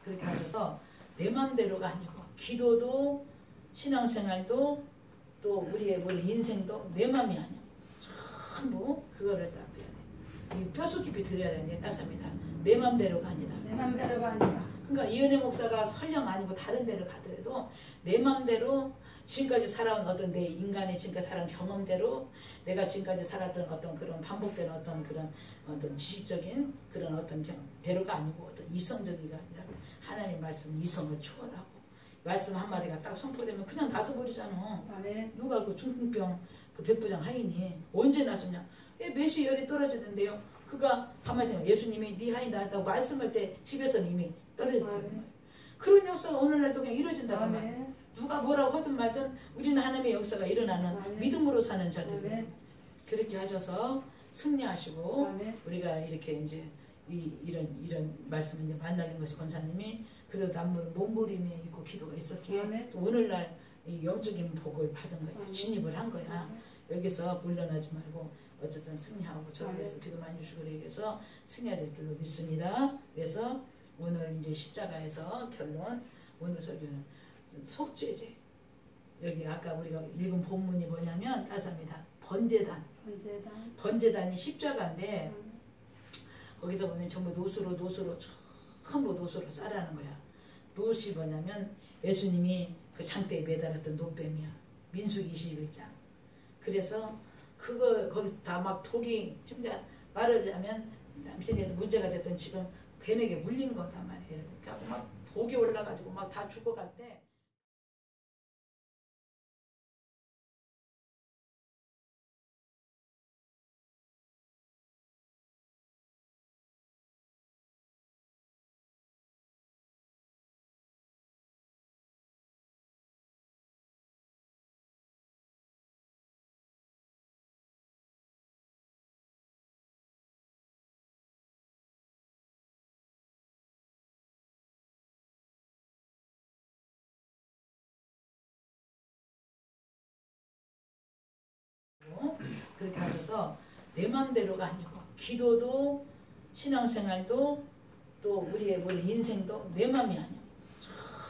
그렇게 하셔서 내 맘대로가 아니고 기도도 신앙생활도 또 우리의 인생도 내 맘이 아니야. 전부 그거를 다 배워야 돼. 뼈속 깊이 들여야 되는데 따스합니다. 내 맘대로가 아니다. 내 맘대로가 아니다. 그러니까 이은혜 목사가 설령 아니고 다른 데를 가더라도 내 맘대로 지금까지 살아온 어떤 내 인간의 지금까지 살아온 경험대로 내가 지금까지 살았던 어떤 그런 반복되는 어떤 지식적인 그런 어떤 대로가 아니고 어떤 이성적이가 아니라 하나님 말씀 이성을 초월하고 말씀 한마디가 딱 선포되면 그냥 나서버리잖아. 아멘. 누가 그 중풍병 그 백부장 하인이 언제 나섰냐? 몇시 열이 떨어지는데요. 그가 가만히 생각해. 예수님이 네 하인 나았다고 말씀할 때 집에서 이미 떨어졌다고 말이야. 그런 역사가 오늘날도 그냥 이루어진다고 말이야. 누가 뭐라고 하든 말든 우리는 하나님의 역사가 일어나는 아멘. 믿음으로 사는 자들. 아멘. 그렇게 하셔서 승리하시고 아멘. 우리가 이렇게 이제 이런 말씀을 이제 만나는 것이 권사님이 그래도 남물은 몸부림에 있고 기도가 있었기에 아멘. 또 오늘날 이 영적인 복을 받은 거야. 아멘. 진입을 한 거야. 아멘. 여기서 물러나지 말고 어쨌든 승리하고 저에서 기도 많이 주시고 그래서 승리해야 될 줄로 믿습니다. 그래서 오늘 이제 십자가에서 결론 오늘 설교는 속죄제. 여기 아까 우리가 읽은 본문이 뭐냐면 따스합니다. 번제단. 번제단이 십자가인데 거기서 보면 전부 노수로 전부 노수로 싸라는 거야. 노시 뭐냐면 예수님이 그 장대에 매달았던 노뱀이야. 민수기 21장. 그래서 그거 거기서 다 막 독이 진짜 말을 하면 남편이 문제가 됐던 지금 뱀에게 물린 거단 말이에요. 그러니까 막 독이 올라가지고 막 다 죽어갈 때 그렇게 하셔서 내 맘대로가 아니고 기도도 신앙생활도 또 우리의 인생도 내 맘이 아니야.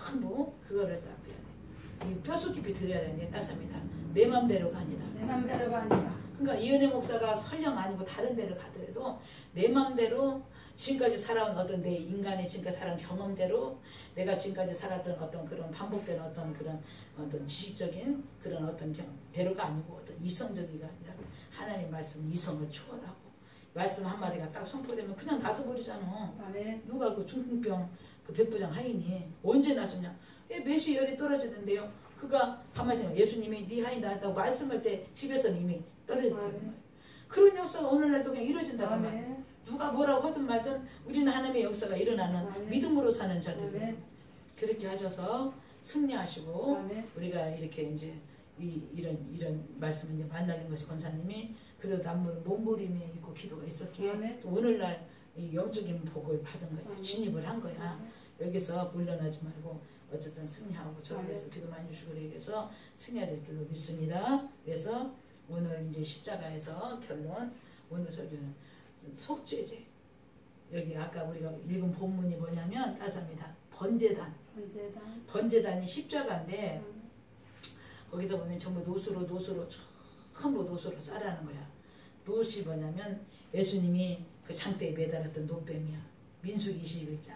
전부 그거를 다 배워야 돼. 뼈속 깊이 들여야 되는데 따스합니다. 내 맘대로가 아니다. 내 맘대로가 아니다. 그러니까 이은혜 목사가 설령 아니고 다른 데를 가더라도 내 맘대로 지금까지 살아온 어떤 내 인간의 지금까지 살아온 경험대로 내가 지금까지 살았던 어떤 그런 반복되는 어떤 지식적인 그런 어떤 대로가 아니고 어떤 이성적이가 아니라 하나님 말씀 이성을 초월하고 말씀 한마디가 딱 선포되면 그냥 나서버리잖아. 아멘. 누가 그 중풍병 그 백부장 하인이 언제 나섰냐? 몇시 열이 떨어지는데요. 그가 가만히 생각해. 예수님이 네 하인 나았다고 말씀할 때 집에서 이미 떨어졌다고 말이야. 그런 역사가 오늘날도 그냥 이루어진다고 말이야. 누가 뭐라고 하든 말든 우리는 하나님의 역사가 일어나는 아멘. 믿음으로 사는 자들. 아멘. 그렇게 하셔서 승리하시고 아멘. 우리가 이렇게 이제 이런 말씀을 이제 만나는 것이 권사님이 그래도 남물은 몸부림에 있고 기도가 있었기에 아멘. 또 오늘날 이 영적인 복을 받은 거야. 아멘. 진입을 한 거야. 아멘. 여기서 물러나지 말고 어쨌든 승리하고 저에서 기도 많이 주시고 그래서 승리해야 될 줄로 믿습니다. 그래서 오늘 이제 십자가에서 결론 오늘 설교는 속죄제. 여기 아까 우리가 읽은 본문이 뭐냐면 따스합니다. 번제단. 번제단이 십자가인데 거기서 보면 전부 노수로 전부 노수로 싸라는 거야. 노시 뭐냐면 예수님이 그 장대에 매달았던 노뱀이야. 민수기 21장.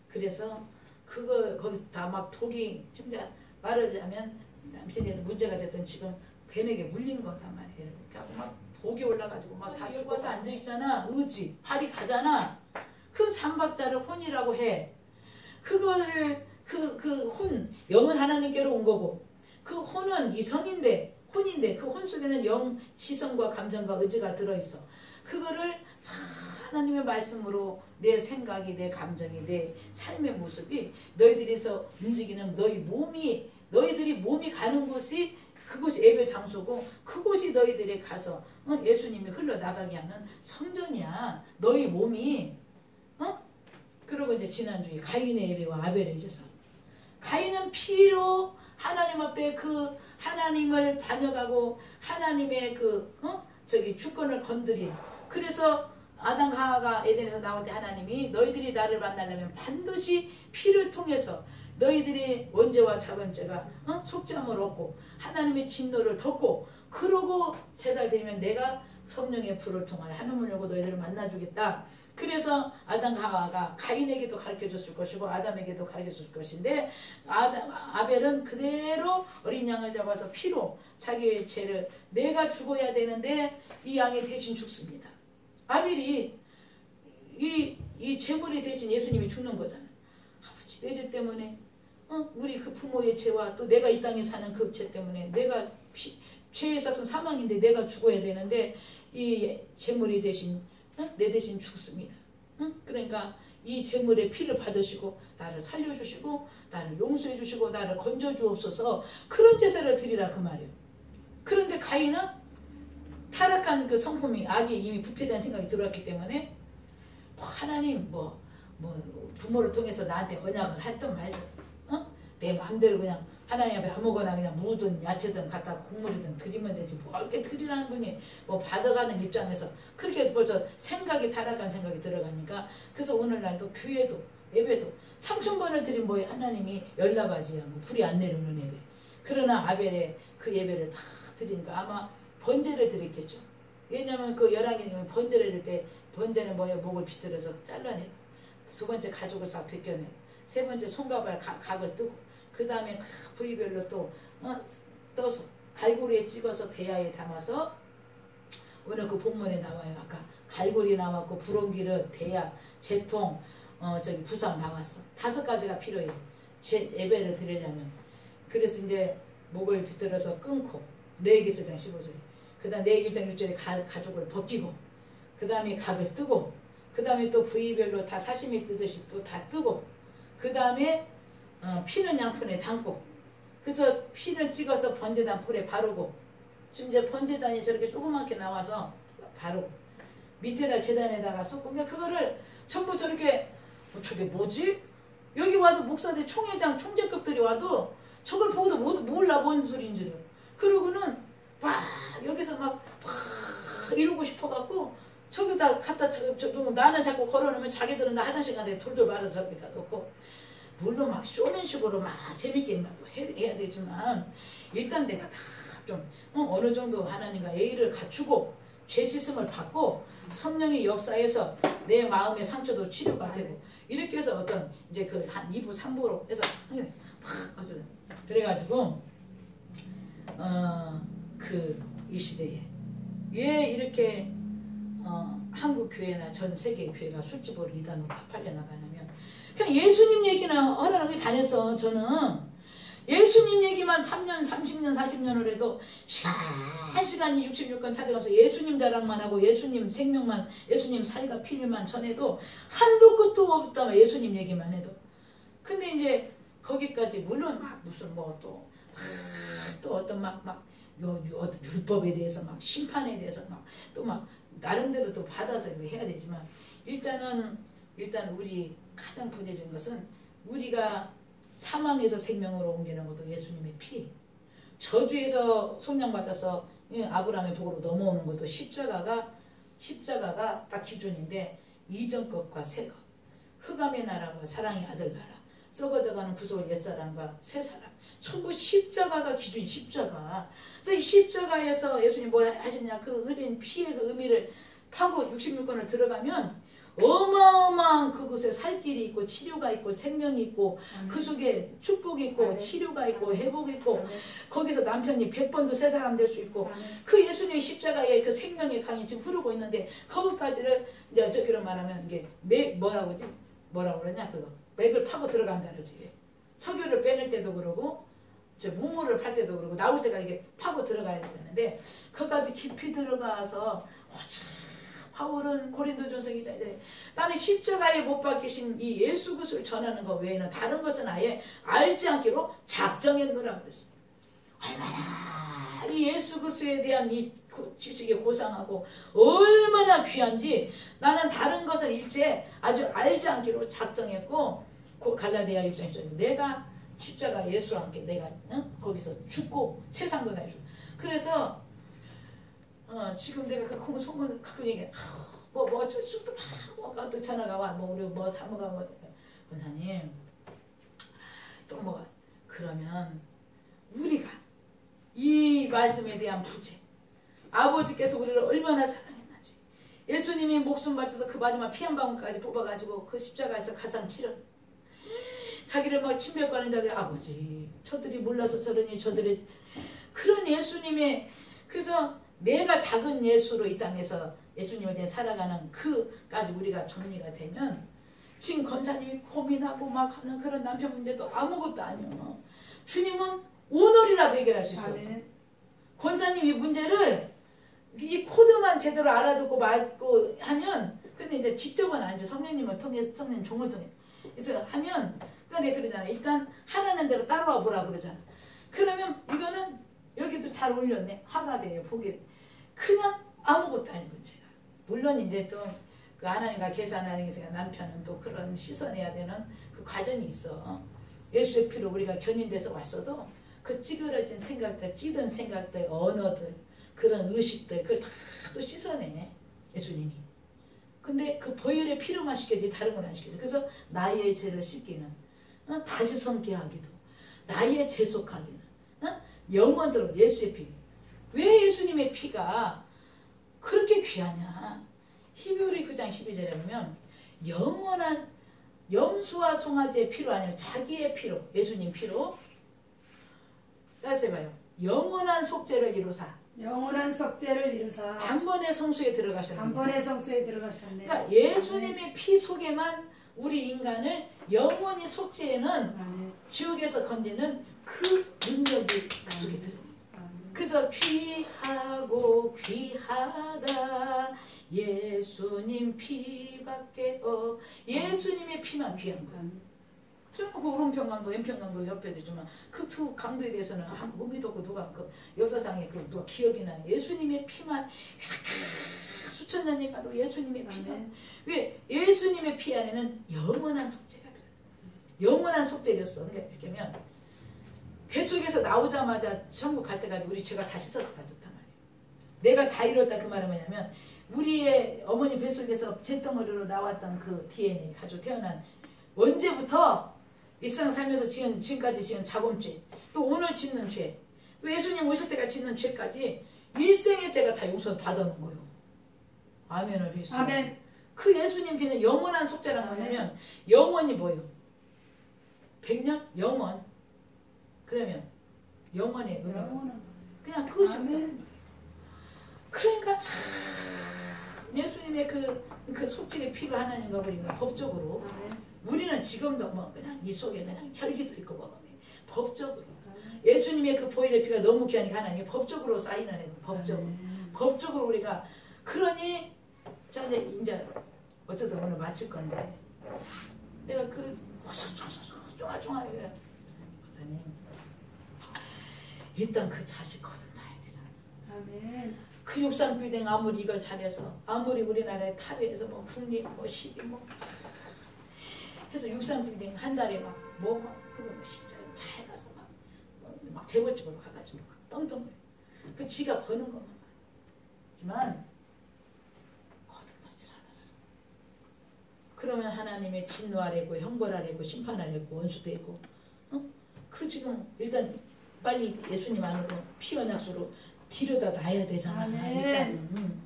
그래서 그거 거기서 다 막 독이 진짜 말을 하면 남편이 문제가 됐던 지금 뱀에게 물린 거단 말이에요. 그러니까 막 독이 올라가지고 막 다 죽어서 앉아 있잖아. 의지 팔이 가잖아. 그 삼박자를 혼이라고 해. 그거를 그 혼 영은 하나님께로 온 거고 그 혼은 이성인데 혼인데 그 혼 속에는 영 지성과 감정과 의지가 들어있어. 그거를 참 하나님의 말씀으로 내 생각이 내 감정이 내 삶의 모습이 너희들에서 움직이는 너희들이 몸이 가는 곳이 그곳이 예배 장소고 그곳이 너희들이 가서 예수님이 흘러나가게 하는 성전이야. 너희 몸이 그리고 이제 지난주에 가인의 예배와 아벨의 제사. 가인은 피로 하나님 앞에 그 하나님을 반역하고 하나님의 주권을 건드린. 그래서 아담 하와가 에덴에서 나올 때 하나님이 너희들이 나를 만나려면 반드시 피를 통해서 너희들이 원죄와 자범죄가 속죄함을 얻고 하나님의 진노를 덮고 그러고 제사를 드리면 내가 성령의 불을 통하여 하늘문을 열고 너희들을 만나주겠다. 그래서 아담 하와가 가인에게도 가르쳐줬을 것이고 아담에게도 가르쳐줬을 것인데 아벨은 그대로 어린 양을 잡아서 피로 자기의 죄를 내가 죽어야 되는데 이 양이 대신 죽습니다. 아벨이 이 제물이 대신 예수님이 죽는 거잖아요. 아버지 내 죄 때문에 우리 그 부모의 죄와 또 내가 이 땅에 사는 그 죄 때문에 내가 죄의 삭은 사망인데 내가 죽어야 되는데 이 제물이 대신 내 대신 죽습니다. 그러니까 이 제물의 피를 받으시고 나를 살려주시고 나를 용서해 주시고 나를 건져주옵소서 그런 제사를 드리라 그 말이에요. 그런데 가인은 타락한 그 성품이 악이 이미 부패된 생각이 들어왔기 때문에 하나님 부모를 통해서 나한테 언약을 했던 말도 내 마음대로 그냥 하나님 앞에 아무거나 그냥 무든 야채든 갖다 국물이든 드리면 되지 뭐 이렇게 드리라는 분이 받아가는 입장에서 그렇게 벌써 생각이 타락한 생각이 들어가니까 그래서 오늘날도 교회도 예배도 3,000번을 드린 하나님이 열나바지야 불이 안 내려오는 예배. 그러나 아벨의 그 예배를 다 드리니까 아마 번제를 드렸겠죠. 왜냐하면 그 열왕기님은 번제를 드릴 때 번제는 목을 비틀어서 잘라내고 두 번째 가죽을 싹 벗겨내고 세 번째 손가발 각을 뜨고 그 다음에 부위별로 또 떠서 갈고리에 찍어서 대야에 담아서 오늘 그 본문에 나와요. 아까 갈고리 나왔고 부렁기름, 대야, 제통, 부상 나왔어. 5가지가 필요해요. 예배를 드리려면. 그래서 이제 목을 비틀어서 끊고 레위기 1장 15절. 그 다음 레위기 1장 6절에 가죽을 벗기고 그 다음에 각을 뜨고 그 다음에 또 부위별로 다 사시미 뜨듯이 또 다 뜨고 그 다음에 피는 양푼에 담고 그래서 피를 찍어서 번제단 불에 바르고 지금 이제 번제단이 저렇게 조그맣게 나와서 바르고 밑에다 제단에다가 쏟고 그러니까 그거를 전부 저렇게 저게 뭐지? 여기 와도 목사들 총회장 총재급들이 와도 저걸 보고도 몰라 뭔 소리인지를 그러고는 막 여기서 막 이러고 싶어갖고 저기다 갖다 나는 자꾸 걸어놓으면 자기들은 나 화장실 가서 돌돌 말아서 저기다 놓고 물론 막 쇼맨식으로 막 재밌게 해야 되지만 일단 내가 다 좀 어느 정도 하나님과 예의를 갖추고 죄 씻음을 받고 성령의 역사에서 내 마음의 상처도 치료가 되고 이렇게 해서 어떤 이제 그 한 2부 3부로 해서 어쨌든 그래가지고 이 시대에 왜 이렇게 한국 교회나 전 세계 교회가 술집으로 이단으로 다 팔려나가냐면 그냥 예수님 얘기나 하라는 게 다녔어. 저는 예수님 얘기만 3년 30년 40년을 해도 시간이 66건 차대가면서 예수님 자랑만 하고 예수님 생명만 예수님 살과 피를만 전해도 한도 끝도 없다면 예수님 얘기만 해도 근데 이제 거기까지 물론 막 무슨 또 어떤 율법에 대해서 막 심판에 대해서 또 나름대로 또 받아서 해야 되지만 일단 우리 가장 보내준 것은 우리가 사망에서 생명으로 옮기는 것도 예수님의 피 저주에서 속량받아서 아브라함의 복으로 넘어오는 것도 십자가가 딱 기준인데 이전 것과 새 것 흑암의 나라와 사랑의 아들 나라 썩어져가는 구속을 옛사람과 새사람 전부 십자가가 기준 십자가 그래서 이 십자가에서 예수님 뭐 하셨냐 그 흘린 피의 그 의미를 파고 66권을 들어가면 어마어마한 그곳에 살 길이 있고 치료가 있고 생명이 있고 그 속에 축복이 있고 치료가 있고 회복이 있고 거기서 남편이 100번도 새 사람 될 수 있고 그 예수님의 십자가의 그 생명의 강이 지금 흐르고 있는데 거기까지를 이제 그런 말하면 이게 뭐라고 그러냐 그거 맥을 파고 들어간다 그러지 석유를 빼낼 때도 그러고 무물을 팔 때도 그러고 나올 때가 이게 파고 들어가야 되는데 거기까지 깊이 들어가서 바울은 고린도전서 기자인데 나는 십자가에 못 박히신 이 예수 그리스도를 전하는 것 외에는 다른 것은 아예 알지 않기로 작정했노라 그랬어요. 얼마나 이 예수 그리스도에 대한 이 지식이 고상하고 얼마나 귀한지 나는 다른 것을 일체 아주 알지 않기로 작정했고 갈라디아 6장 10절 내가 십자가 예수와 함께 내가 거기서 죽고 세상도 날 주고 그래서 지금 내가 그 소문 가끔 얘기해 뭐 어쩔 수도 막 또 전화가 와. 뭐 우리 뭐 사무가 뭐 권사님 또 뭐 그러면 우리가 이 말씀에 대한 부재 아버지께서 우리를 얼마나 사랑했는지 예수님이 목숨 바쳐서 그 마지막 피 한 방울까지 뽑아가지고 그 십자가에서 가상 치러 자기를 막 침뱉고하는 자들 아버지 저들이 몰라서 저러니 저들이 그런 예수님의 그래서 내가 작은 예수로 이 땅에서 예수님에 대해 살아가는 그까지 우리가 정리가 되면 지금 권사님이 고민하고 막 하는 그런 남편 문제도 아무것도 아니요. 주님은 오늘이라도 해결할 수 있어요. 권사님 이 문제를 이 코드만 제대로 알아듣고 맞고 하면 근데 이제 직접은 아니죠. 성령님을 통해서 성령 종을 통해 그래서 하면 근데 그러잖아요. 일단 하라는 대로 따라와 보라 그러잖아. 그러면 이거는 여기도 잘 올렸네. 화가 돼요. 보기 그냥 아무것도 아닌 문제가. 물론 이제 또 그 하나님과 계산하는 게 남편은 또 그런 씻어내야 되는 그 과정이 있어. 예수의 피로 우리가 견인돼서 왔어도 그 찌그러진 생각들, 찌든 생각들, 언어들, 그런 의식들 그걸 다 또 씻어내 예수님이. 근데 그 보혈의 피로만 시켜지 다른 건 안 시켜줘. 그래서 나의 죄를 씻기는 다시 섬게 하기도 나의 죄속하기는 영원토록 예수의 피. 왜 예수님의 피가 그렇게 귀하냐. 히브리 9장 12절에 보면 영원한 염소와 송아지의 피로 아니면 자기의 피로 예수님 피로 따라서 해봐요. 영원한 속죄를 이루사 영원한 속죄를 이루사 단번에 성소에 들어가셨네. 단번에 성소에 들어가셨네. 그러니까 예수님의 피 속에만 우리 인간을 영원히 속죄에는 지옥에서 건지는 그 능력이 그 속에 들어요. 그래서 귀하고 귀하다 예수님 피밖에 예수님의 피만 귀한 거야. 그 오름평강도 왼평강도 옆에 있지만 그 두 강도에 대해서는 의미도 없고 누가 그 역사상에 그 누가 기억이 나요. 예수님의 피만 수천 년이 가도 예수님의 피만 왜 예수님의 피 안에는 영원한 속죄가 들어요. 영원한 속죄였어. 그러니까 이렇게 하면 뱃속에서 나오자마자 천국 갈 때까지 우리 죄가 다 씻어서 가졌단 말이에요. 내가 다 이뤘다 그 말은 뭐냐면 우리의 어머니 뱃속에서 잿덩어리로 나왔던 그 DNA 가지고 태어난 언제부터 일상 살면서 지금까지 지은 자범죄 또 오늘 짓는 죄 또 예수님 오실 때까지 짓는 죄까지 일생의 죄가 다 용서 받아놓은 거예요. 아멘을 해주세요. 아멘. 그 예수님 피는 영원한 속죄라는 거냐면 영원이 뭐예요? 100년? 영원. 그러면 영원의 의미가 그냥 그것입니다. 그러니까 참 예수님의 그 속죄의 피로 하나님과 우리가 법적으로 우리는 지금도 뭐 그냥 이 속에 그냥 혈기도 있고 뭐 법적으로 예수님의 그 보혈의 피가 너무 귀하니까 하나님이 법적으로 쌓이는 애들 법적으로 법적으로 우리가 그러니 자 이제 어쨌든 오늘 마칠 건데 내가 그 쫑알쫑알 목사님 일단 그 자식 거듭나야 되잖아. 아멘. 그 육상 빌딩 아무리 이걸 잘해서 아무리 우리나라의 탑에서 뭐 국립 뭐 시비 뭐 해서 육상 빌딩 한 달에 막뭐 그거 뭐 진짜 잘 가서 막 재벌집으로 가가지고 막 떵떵 그 지가 버는 것만 하지만 거듭나질 않았어. 그러면 하나님의 진노하려고 형벌하려고 심판하려고 원수도 있고 그 지금 일단 빨리 예수님 안으로 피 언약소로 들여다 놔야 되잖아. 일단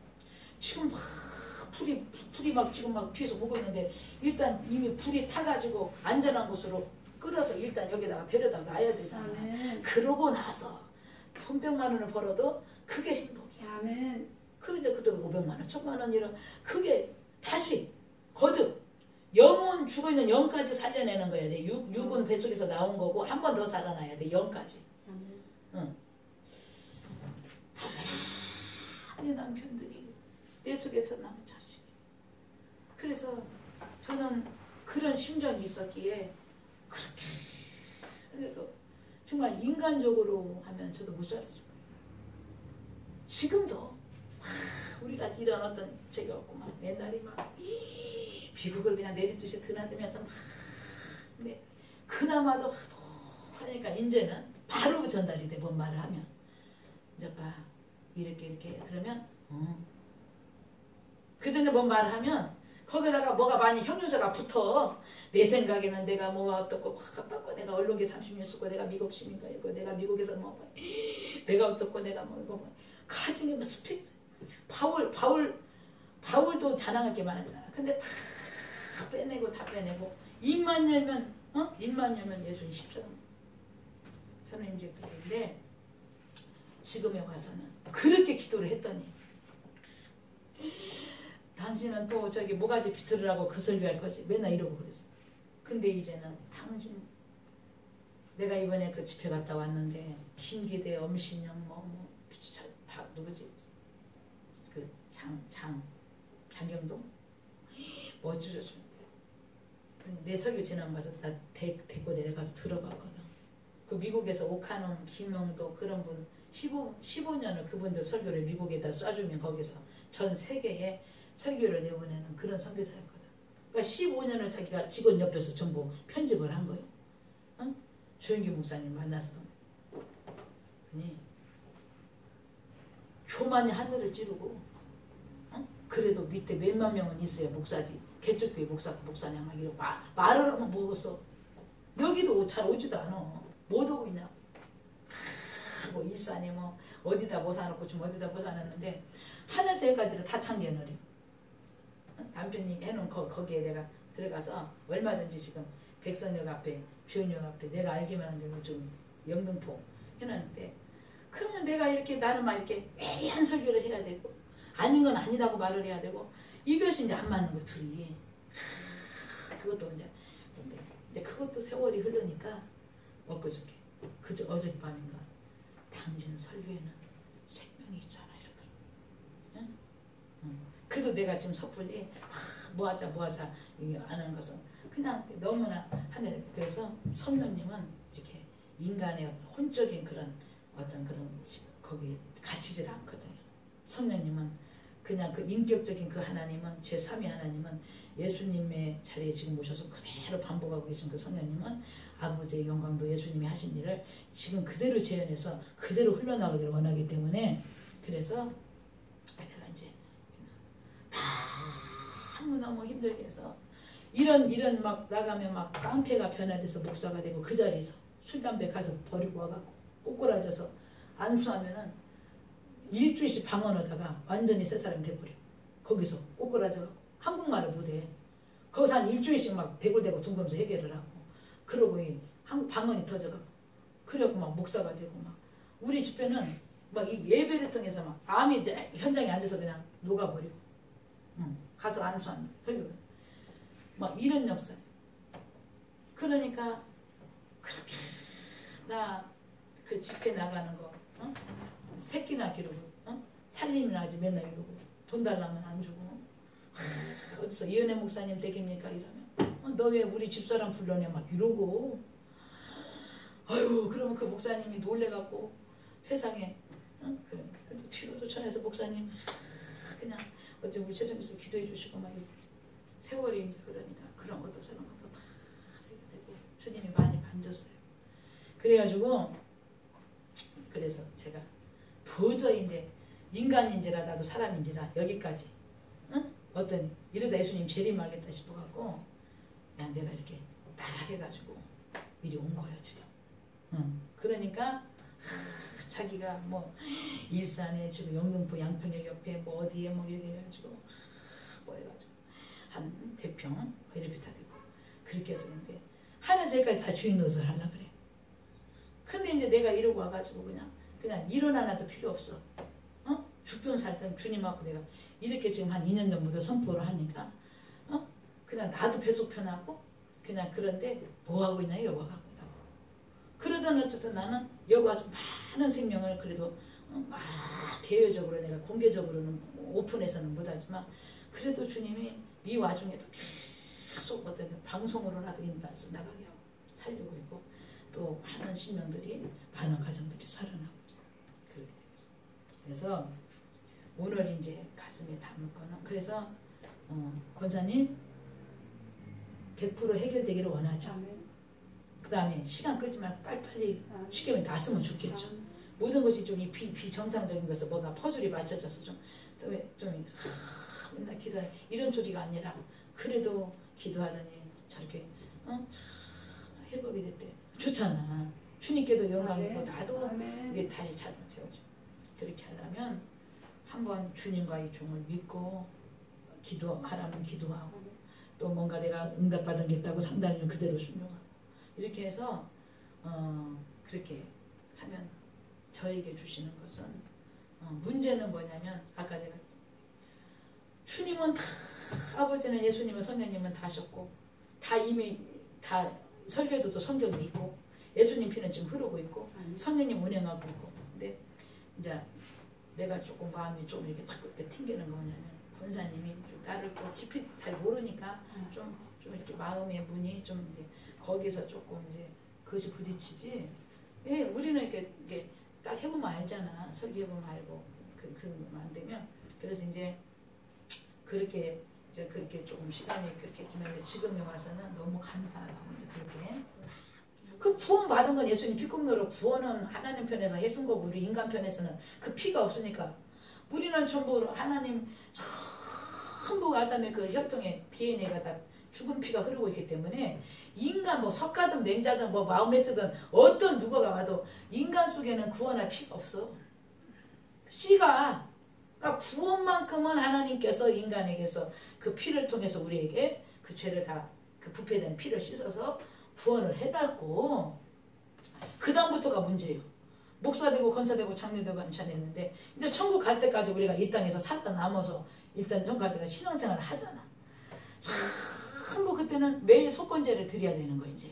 지금 막 불이 막 지금 막 뒤에서 보고 있는데 일단 이미 불이 타가지고 안전한 곳으로 끌어서 일단 여기다가 데려다 놔야 되잖아. 그러고 나서 손백만 원을 벌어도 그게 행복이야. 아멘. 그런데 그돈 500만 원, 1000만 원 이런 그게 다시 거듭 영혼 죽어있는 영까지 살려내는 거야 돼. 육은 뱃속에서 나온 거고 한 번 더 살아나야 돼. 영까지. 응. 내 남편들이 내 속에서 남은 자식이. 그래서 저는 그런 심정이 있었기에 그렇게 그래도 정말 인간적으로 하면 저도 못 살았을 거예요. 지금도 우리가 이런 어떤 죄가 없고 막 옛날에 막 비극을 그냥 내리듯이 드나들면서 막 근데 그나마도 하니까 이제는 바로 전달이 돼. 뭔 말을 하면 이제 봐 이렇게 그러면 그 전에 뭔 말을 하면 거기다가 뭐가 많이 형용사가 붙어. 내 생각에는 내가 뭐가 어떻고 내가 언론계 30년 쓰고 내가 미국 시민이고 내가 미국에서 뭐 내가 어떻고 내가 뭐 가지게 뭐 스피 바울도 자랑할 게 많았잖아. 근데 다 빼내고 입만 열면 예수님 십자가. 저는 이제 그런데 지금에 와서는 그렇게 기도를 했더니 당신은 또 저기 모가지 비틀으라고 그 설교할 거지. 맨날 이러고 그랬어. 근데 이제는 당신 내가 이번에 그 집회 갔다 왔는데 김기대, 엄신영 누구지? 그 장영동 멋지죠. 내 설교 지나고 가서 다 데리고 내려가서 들어봤거든. 그 미국에서 오카논, 김영도 그런 분 15년을 그분들 설교를 미국에다 쏴주면 거기서 전 세계에 설교를 내보내는 그런 선교사였거든. 그러니까 15년을 자기가 직원 옆에서 전부 편집을 한 거예요. 응? 조영기 목사님 만나서 아니 교만이 하늘을 찌르고 그래도 밑에 몇만 명은 있어요. 목사들이. 개척교회 목사냐 막 이러고 말을 하면 먹었어. 여기도 잘 오지도 않아. 못 오고 있냐고. 뭐 일산에 뭐 어디다 뭐 사놓고 좀 어디다 뭐 사놨는데 하늘에서 여기까지를 다 참견을 해. 남편이 해놓은 거기에 내가 들어가서 얼마든지 지금 백선역 앞에 주연역 앞에 내가 알기만 한 데는 좀 영등포 해놨는데 그러면 내가 이렇게 나는 막 이렇게 애한 설교를 해야 되고 아닌 건 아니다고 말을 해야 되고 이것이 이제 안 맞는 거 둘이. 그것도 이제 그것도 세월이 흐르니까 엊그저께 어젯밤인가 당신 설교에는 생명이 있잖아 이러더라고. 응? 그래도 내가 지금 섣불리 뭐하자 이게 안 하는 것은 그냥 너무나 하늘. 그래서 성령님은 이렇게 인간의 어떤 혼적인 그런 거기 갇히질 않거든요. 성령님은 그냥 그 인격적인 그 하나님은 제3위 하나님은 예수님의 자리에 지금 오셔서 그대로 반복하고 계신 그 성령님은 아버지의 영광도 예수님이 하신 일을 지금 그대로 재현해서 그대로 흘러나가기를 원하기 때문에 그래서 내가 이제 너무너무 힘들게 해서 이런 막 나가면 막 깡패가 변화돼서 목사가 되고 그 자리에서 술 담배 가서 버리고 와갖고 꼬꾸라져서 안수하면은 일주일씩 방언하다가 완전히 새 사람이 돼버려. 거기서 꼬꾸라져갖고 한국말을 못해. 거기서 한 일주일씩 막 대굴대굴 둥그러면서 해결을 하고 그러고 한국 방언이 터져갖고 그래갖고 막 목사가 되고 막 우리 집회는 막 이 예배를 통해서 막 암이 현장에 앉아서 그냥 녹아버리고 가서 안수하는 설교 막 이런 역사. 그러니까 그렇게 나 그 집회 나가는 거 새끼나 기르고 살림이나 하지 맨날 이러고 돈 달라면 안 주고 어디서 이은혜 목사님 댁입니까 이러면 너 왜 우리 집사람 불러내 막 이러고 아유 그러면 그 목사님이 놀래갖고 세상에 그래도 뒤로도 전해서 목사님 그냥 어째 우리 최정에서 기도해 주시고 막 세월이 이제 그러니까 그런 것도 저런 것도 다 되고 주님이 많이 만졌어요. 그래가지고 그래서 제가 도저히 이제 인간인지라 나도 사람인지라 여기까지 어떤 이러다 예수님 재림하겠다 싶어갖고 그냥 내가 이렇게 딱 해가지고 미리 온 거예요 지금. 그러니까 자기가 뭐 일산에 지금 영등포 양평역 옆에 뭐 어디에 뭐 이렇게 해가지고 뭐 해가지고 한 대평 이렇게 다 되고 그렇게 했었는데 하나에서 여기까지 다 주인 노릇을 하려고 그래. 근데 이제 내가 이러고 와가지고 그냥 일 하나도 필요 없어. 죽든 살든 주님하고 내가 이렇게 지금 한 2년 전부터 선포를 하니까 그냥 나도 배속 편하고 그냥 그런데 뭐 하고 있나 여기 와갖고 그러던 어쨌든 나는 여기 와서 많은 생명을 그래도 막 대외적으로 내가 공개적으로는 오픈해서는 못하지만 그래도 주님이 이 와중에도 계속 어떤 방송으로라도 이 말씀 나가게 하고 살리고 있고 또 많은 신명들이 많은 가정들이 살아나고 그렇게 되었어요. 그래서 오늘 이제 가슴에 담을 거는 그래서 권사님 100% 해결되기를 원하죠. 그 다음에 시간 끌지 말고 빨리빨리 쉽게 났으면 좋겠죠. 모든 것이 좀 비정상적인 것에서 뭐가 퍼즐이 맞춰져서 좀 겁나 기도해. 이런 소리가 아니라 그래도 기도하더니 저렇게 참 회복이 됐대. 좋잖아. 주님께도 영광이고 나도 이게 다시 채워져. 그렇게 하려면 한번 주님과 이 종을 믿고 기도하라면 기도하고 또 뭔가 내가 응답받은 게 있다고 상담이면 그대로 순종하고 이렇게 해서 그렇게 하면 저에게 주시는 것은 문제는 뭐냐면 아까 내가 주님은 다 아버지는 예수님은 성령님은 다 하셨고 다 이미 다 설교에도 성경이 있고 예수님 피는 지금 흐르고 있고 성령님 운행하고 있고 근데 이제 내가 조금 마음이 좀 이렇게 자꾸 이렇게 튕기는 거 뭐냐면 권사님이 나를 또 깊이 잘 모르니까 좀 이렇게 마음의 문이 좀 이제 거기서 조금 이제 그것이 부딪히지. 예, 우리는 이게 딱 해보면 알잖아. 설교해보면 알고 그러면 안 되면 그래서 이제 그렇게 조금 시간이 그렇게 지났는데 지금에 와서는 너무 감사하다고 이제 그렇게. 그 구원 받은 건 예수님 피공로로 구원은 하나님 편에서 해준 거고 우리 인간 편에서는 그 피가 없으니까 우리는 전부 하나님 전부 아담의 그 혈통에 DNA가 다 죽은 피가 흐르고 있기 때문에 인간 뭐 석가든 맹자든 뭐 마음에서든 어떤 누가가 와도 인간 속에는 구원할 피가 없어. 씨가 그러니까 구원만큼은 하나님께서 인간에게서 그 피를 통해서 우리에게 그 죄를 다 그 부패된 피를 씻어서 구원을 해놨고 그 다음부터가 문제예요. 목사 되고 권사 되고 장례 되고 안찬했는데 이제 천국 갈 때까지 우리가 이 땅에서 살다 남아서 일단 천국 갈 때까지 신앙생활을 하잖아. 전부 그때는 매일 속건제를 드려야 되는 거 이제.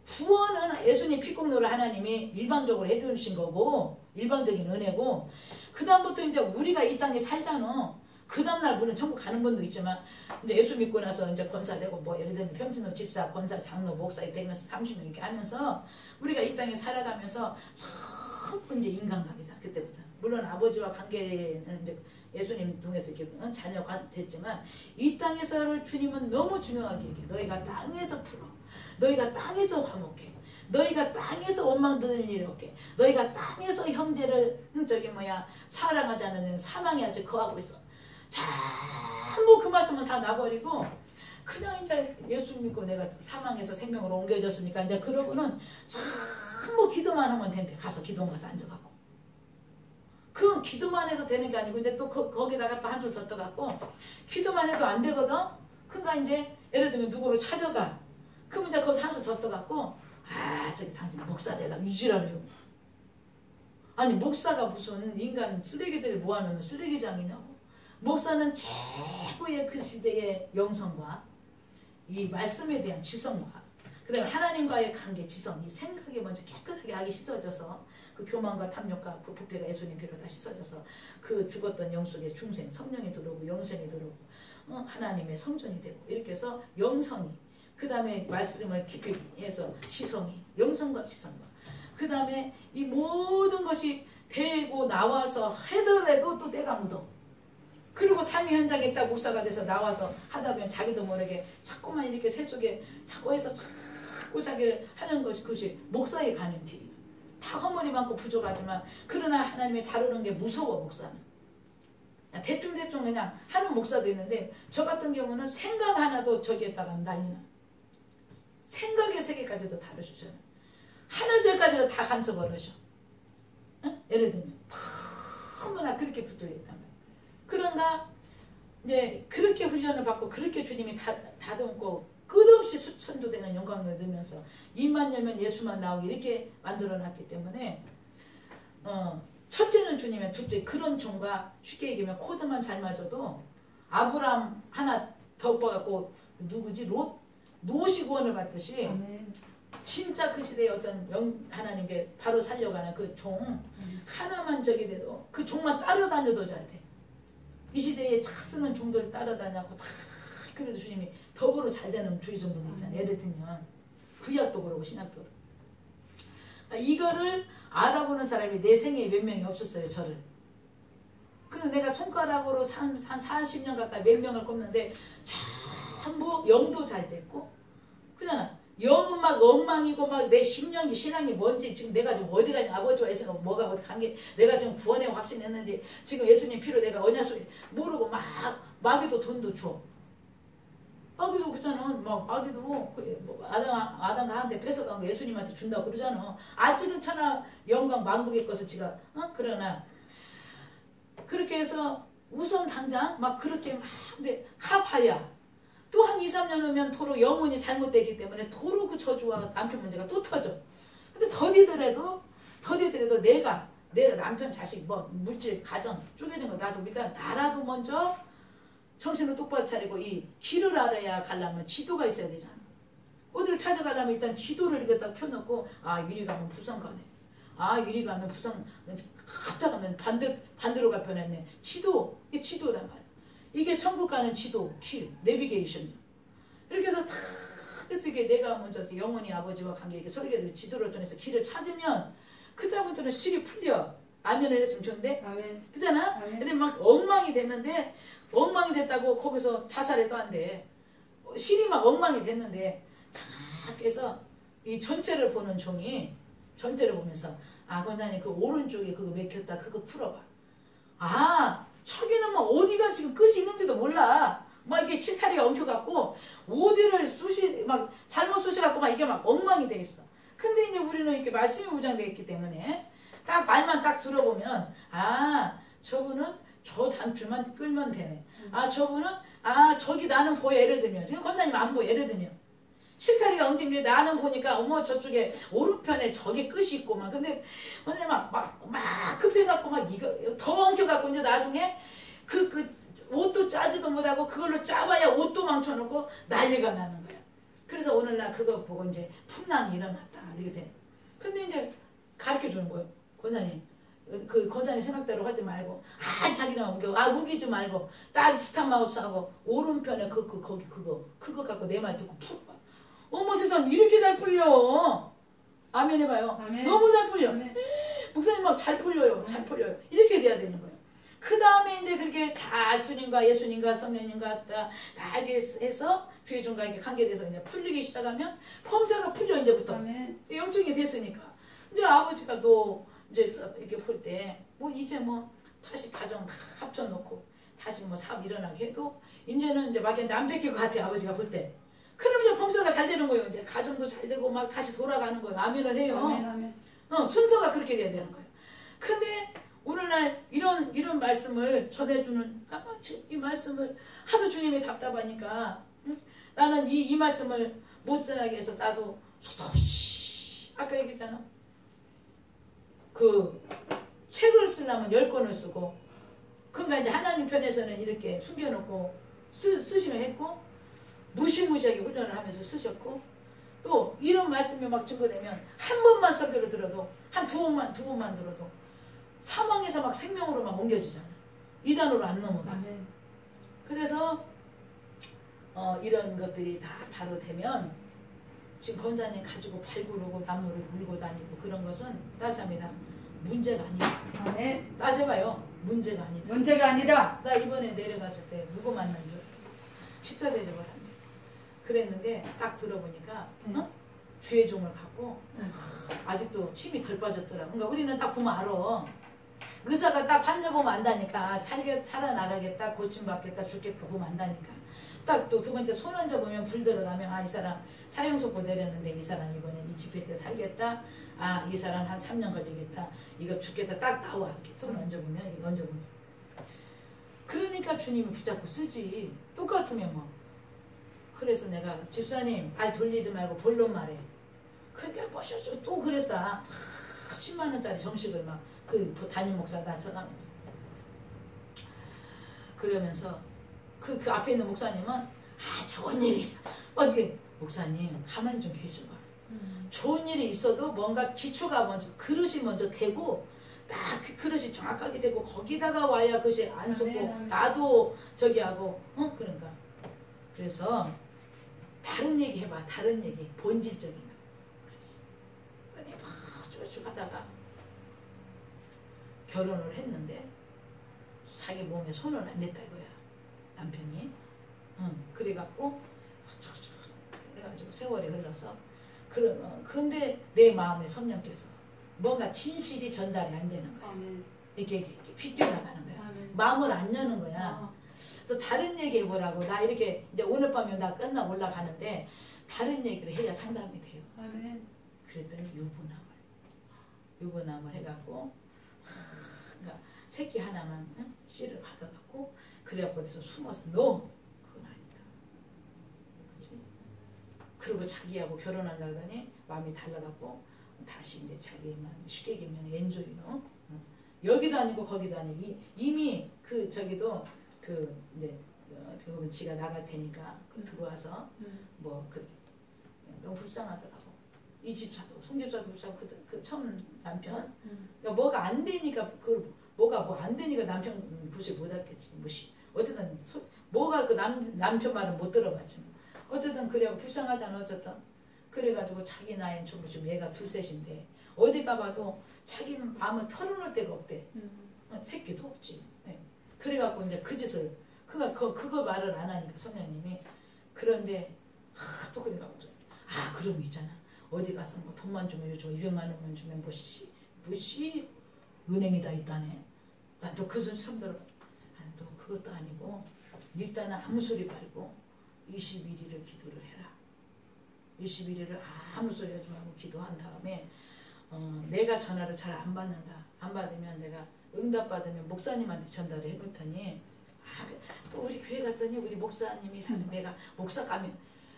구원은 예수님 피공로를 하나님이 일방적으로 해주신 거고 일방적인 은혜고 그 다음부터 이제 우리가 이 땅에 살잖아. 그 다음날 물론 천국 가는 분도 있지만 이제 예수 믿고 나서 이제 권사 되고 뭐 예를 들면 평신도 집사, 권사, 장로, 목사 되면서 30년 이렇게 하면서 우리가 이 땅에 살아가면서 전부 이제 인간관계사 그때부터 물론 아버지와 관계는 이제 예수님 통해서 이렇게 자녀가 됐지만 이 땅에서를 주님은 너무 중요하게 얘기해. 너희가 땅에서 풀어. 너희가 땅에서 화목해. 너희가 땅에서 원망들을 이렇게 너희가 땅에서 형제를 사랑하지 않는 사망이 아직 거하고 있어. 전부 그 말씀은 다 놔버리고 그냥 이제 예수 믿고 내가 사망에서 생명으로 옮겨졌으니까 이제 그러고는 전부 기도만 하면 된대. 가서 기도원 가서 앉아갖고 그 기도만 해서 되는 게 아니고 이제 또 거기다가 또 한 줄 섞어갖고 기도만 해도 안 되거든. 그러니까 이제 예를 들면 누구를 찾아가. 그럼 이제 거기서 한 줄 섞어갖고 저기 당신 목사 되라 유지라래요. 아니 목사가 무슨 인간 쓰레기들을 모아놓는 쓰레기장이냐고. 목사는 최고의 그 시대의 영성과 이 말씀에 대한 지성과 그 다음에 하나님과의 관계 지성 이 생각이 먼저 깨끗하게 하기 씻어져서 그 교만과 탐욕과 그 부패가 예수님 피로 다 씻어져서 그 죽었던 영 속에 중생 성령이 들어오고 영생이 들어오고 하나님의 성전이 되고 이렇게 해서 영성이 그 다음에 말씀을 깊이 해서 지성이 영성과 지성과 그 다음에 이 모든 것이 되고 나와서 하더라도 또 때가 묻어. 그리고 삶의 현장에 딱 목사가 돼서 나와서 하다 보면 자기도 모르게 자꾸만 이렇게 새 속에 자꾸 해서 자꾸 자기를 하는 그것이 목사에 가는 길이에요. 다 허물이 많고 부족하지만 그러나 하나님이 다루는 게 무서워 목사는. 대충 그냥 하는 목사도 있는데 저 같은 경우는 생각 하나도 저기에다가 난리나. 생각의 세계까지도 다루시잖아요. 하늘색까지도 다 간섭을 하셔. 예를 들면 너무나 그렇게 붙들려 있단 말이에요. 그런가 이제 그렇게 훈련을 받고 그렇게 주님이 다듬고 끝없이 선도되는 영광을 넣으면서 입만 열면 예수만 나오게 이렇게 만들어놨기 때문에 첫째는 주님의 둘째 그런 종과 쉽게 얘기하면 코드만 잘 맞아도 아브람 하나 더 뽑아갖고 누구지? 롯이 구원을 받듯이 진짜 그 시대의 어떤 하나님께 바로 살려가는 그 종 하나만 적이 돼도 그 종만 따라다녀도 잘 돼. 이 시대에 잘 쓰는 종들 따라다녀고 다 그래도 주님이 더불어 잘 되는 주의 종들도 있잖아요. 예를 들면 구약도 그러고 신약도 그러고 이거를 알아보는 사람이 내 생애에 몇 명이 없었어요. 저를. 그래서 내가 손가락으로 한 40년 가까이 몇 명을 꼽는데 전부 영도 잘 됐고 그냥 영은 막 엉망이고 막 내 심령이 신앙이 뭔지 지금 내가 지금 어디 가냐 아버지와 예수님 뭐가 어디 관계 내가 지금 구원에 확신했는지 지금 예수님 피로 내가 언약속 모르고 막 마귀도 돈도 줘. 마귀도 그잖아. 막 마귀도 뭐 아담 가한테 뺏어간 거 예수님한테 준다고 그러잖아. 아직은 천하 영광 만국의 것을 지가 그러나 그렇게 해서 우선 당장 막 그렇게 막 근데 가봐야 또 한 2, 3년 후면 도로 영혼이 잘못되기 때문에 도로 그 저주와 남편 문제가 또 터져. 근데 더디더라도 내가 남편 자식 뭐 물질 가정 쪼개진 거 나도 일단 나라도 먼저 정신을 똑바로 차리고 이 길을 알아야 가려면 지도가 있어야 되잖아. 어디를 찾아가려면 일단 지도를 이렇게 딱 펴놓고 이리 가면 부산 가네. 이리 가면 부산 갔다 가면 반대로 갈 뻔했네. 지도 이게 지도단 말이야. 이게 천국 가는 지도 길 내비게이션. 이렇게 해서 다 그래서 이게 내가 먼저 영혼이 아버지와 관계 이렇게 설계를 지도를 통해서 길을 찾으면 그다음부터는 실이 풀려. 아멘을 했으면 좋은데. 아멘. 그잖아. 아멘. 근데 막 엉망이 됐는데 엉망이 됐다고 거기서 자살해도 안 돼. 실이 막 엉망이 됐는데 해서 이 전체를 보는 종이 전체를 보면서 권사님 그 오른쪽에 그거 맥혔다 그거 풀어봐. 저기는 막 어디가 지금 끝이 있는지도 몰라. 막 이게 실타리가 엉켜갖고 어디를 막 잘못 쑤셔갖고 막 이게 막 엉망이 돼 있어. 근데 이제 우리는 이렇게 말씀이 무장되어 있기 때문에 딱 말만 딱 들어보면 저분은 저 단추만 끌면 되네. 저분은 저기 나는 보여 예를 들면 지금 권사님 안 보여 예를 들면 실타리가 엉킨 게 나는 보니까 어머 저쪽에 오른편에 저기 끝이 있고 막 근데 막 급해갖고 막 이거 더 엉켜갖고 이제 나중에 그 옷도 짜지도 못하고 그걸로 짜봐야 옷도 망쳐놓고 난리가 나는 거야. 그래서 오늘날 그거 보고 이제 풍랑이 일어났다 이렇게 돼. 근데 이제 가르쳐 주는 거예요. 권사님 그 권사님 생각대로 하지 말고 자기는 우기지 말고 딱 스탑마우스하고 오른편에 거기 그거 갖고 내 말 듣고 풀어봐. 어머 세상 이렇게 잘 풀려. 아멘 해봐요. 아멘. 너무 잘 풀려. 아멘. 목사님 막 잘 풀려요. 잘 풀려요. 이렇게 돼야 되는 거예요. 그 다음에 이제 그렇게 잘 주님과 예수님과 성령님과 다 해서 주의 종과 이렇게 관계돼서 이제 풀리기 시작하면 범사가 풀려 이제부터. 아멘. 영적이 됐으니까. 이제 아버지가 너 이제 이렇게 볼 때 뭐 이제 뭐 다시 가정 합쳐놓고 다시 뭐 사업 일어나게 해도 이제는 이제 막연히 안 뺏길 것 같아 아버지가 볼 때. 그러면 이제 범사가 잘 되는 거예요. 이제 가정도 잘 되고 막 다시 돌아가는 거예요. 아멘을 해요. 아멘, 아멘. 순서가 그렇게 돼야 되는 거예요. 근데 오늘날 이런 말씀을 전해주는 이 말씀을 하도 주님이 답답하니까 나는 이 말씀을 못 전하게 해서 나도 수없이 아까 얘기했잖아. 그 책을 쓰려면 10권을 쓰고 그러니까 이제 하나님 편에서는 이렇게 숨겨놓고 쓰시면 했고 무시무시하게 훈련을 하면서 쓰셨고 또 이런 말씀이 막 증거되면 한 번만 설교를 들어도 한 두 번만 들어도 사망에서 막 생명으로 막 옮겨지잖아. 이단으로 안 넘어가. 그래서 이런 것들이 다 바로 되면 지금 권사님 가지고 발구르고 나무를 물고 다니고 그런 것은 따스합니다. 문제가 아니다. 네. 따져봐요. 문제가 아니다. 문제가 아니다. 나 이번에 내려갔을 때 누구 만난 줄 식사 대접을 합니다. 그랬는데 딱 들어보니까 주의 종을 갖고 아직도 침이 덜 빠졌더라고. 그러니까 우리는 딱 보면 알아. 의사가 딱 환자 보면 안다니까. 살아나가겠다, 고침받겠다, 죽겠다 보면 안다니까. 딱 또 두 번째 손 얹어 보면 불 들어가면 이 사람 사형선고 내렸는데 이 사람 이번에 이 집회 때 살겠다. 이 사람 한 3년 걸리겠다. 이거 죽겠다. 딱 나와. 이렇게 손 얹어 보면 이거 얹어 보면. 그러니까 주님이 붙잡고 쓰지. 똑같으면 뭐. 그래서 내가 집사님 말 돌리지 말고 본론 말해. 그러니까 뭐셔서 또 그랬어. 10만 원짜리 정식을 막 그 담임 목사 나 전하면서 그러면서 그 앞에 있는 목사님은 좋은 일이 있어. 어떻게 목사님 가만히 좀 계셔봐. 좋은 일이 있어도 뭔가 기초가 먼저 그릇이 먼저 되고 딱 그 그릇이 정확하게 되고 거기다가 와야 그것이 안 속고 나도 저기 하고 그러니까 그래서 다른 얘기 해봐. 다른 얘기 본질적인 거. 그래서 그러니 막 쭉쭉 하다가 결혼을 했는데 자기 몸에 손을 안 댔다 이거야. 남편이. 그래갖고 해가지고 세월이 흘러서 그런데 내 마음에 성령께서 뭔가 진실이 전달이 안 되는 거야. 이렇게 비껴나가는 거야. 마음을 안 여는 거야. 그래서 다른 얘기 해보라고. 나 이렇게 이제 오늘 밤에 나 끝나고 올라가는데 다른 얘기를 해야 상담이 돼요. 그랬더니 유부남을 해갖고 그러니까 새끼 하나만 씨를 받아갖고 그래갖고 어디서 숨어서 그건 아니다. 그치? 그리고 자기하고 결혼한다 하더니 마음이 달라갖고 다시 이제 자기만 쉽게 얘기하면 엔조이노 여기도 아니고 거기도 아니고 이미 저기도 이제 어떻게 보면 지가 나갈 테니까 들어와서 너무 불쌍하더라고. 이 집사도 송집사도 불쌍하고 그 처음 남편 그러니까 뭐가 안 되니까 뭐가 뭐 안 되니까 남편 구실 못 하겠지. 어쨌든 뭐가 그 남편 말은 못 들어봤지. 어쨌든 그래고 불쌍하잖아. 어쨌든 그래가지고 자기 나이는 좀 얘가 둘셋인데 어디 가봐도 자기 마음을 털어놓을 데가 없대. 새끼도 없지. 네. 그래갖고 이제 그 짓을 그거 말을 안 하니까 성령님이 그런데 또 그래갖고 그럼 있잖아. 어디 가서 뭐 돈만 주면 요즘 200만 원만 주면 뭐시 은행이 다 있다네. 난 또 그 소리 처음 들어. 또 그것도 아니고 일단은 아무 소리 말고 21일을 기도를 해라. 21일을 아무 소리 하지 말고 기도한 다음에 내가 전화를 잘 안 받는다. 안 받으면 내가 응답 받으면 목사님한테 전달을 해볼 테니 또 우리 교회 갔더니 우리 목사님이 내가 목사 가면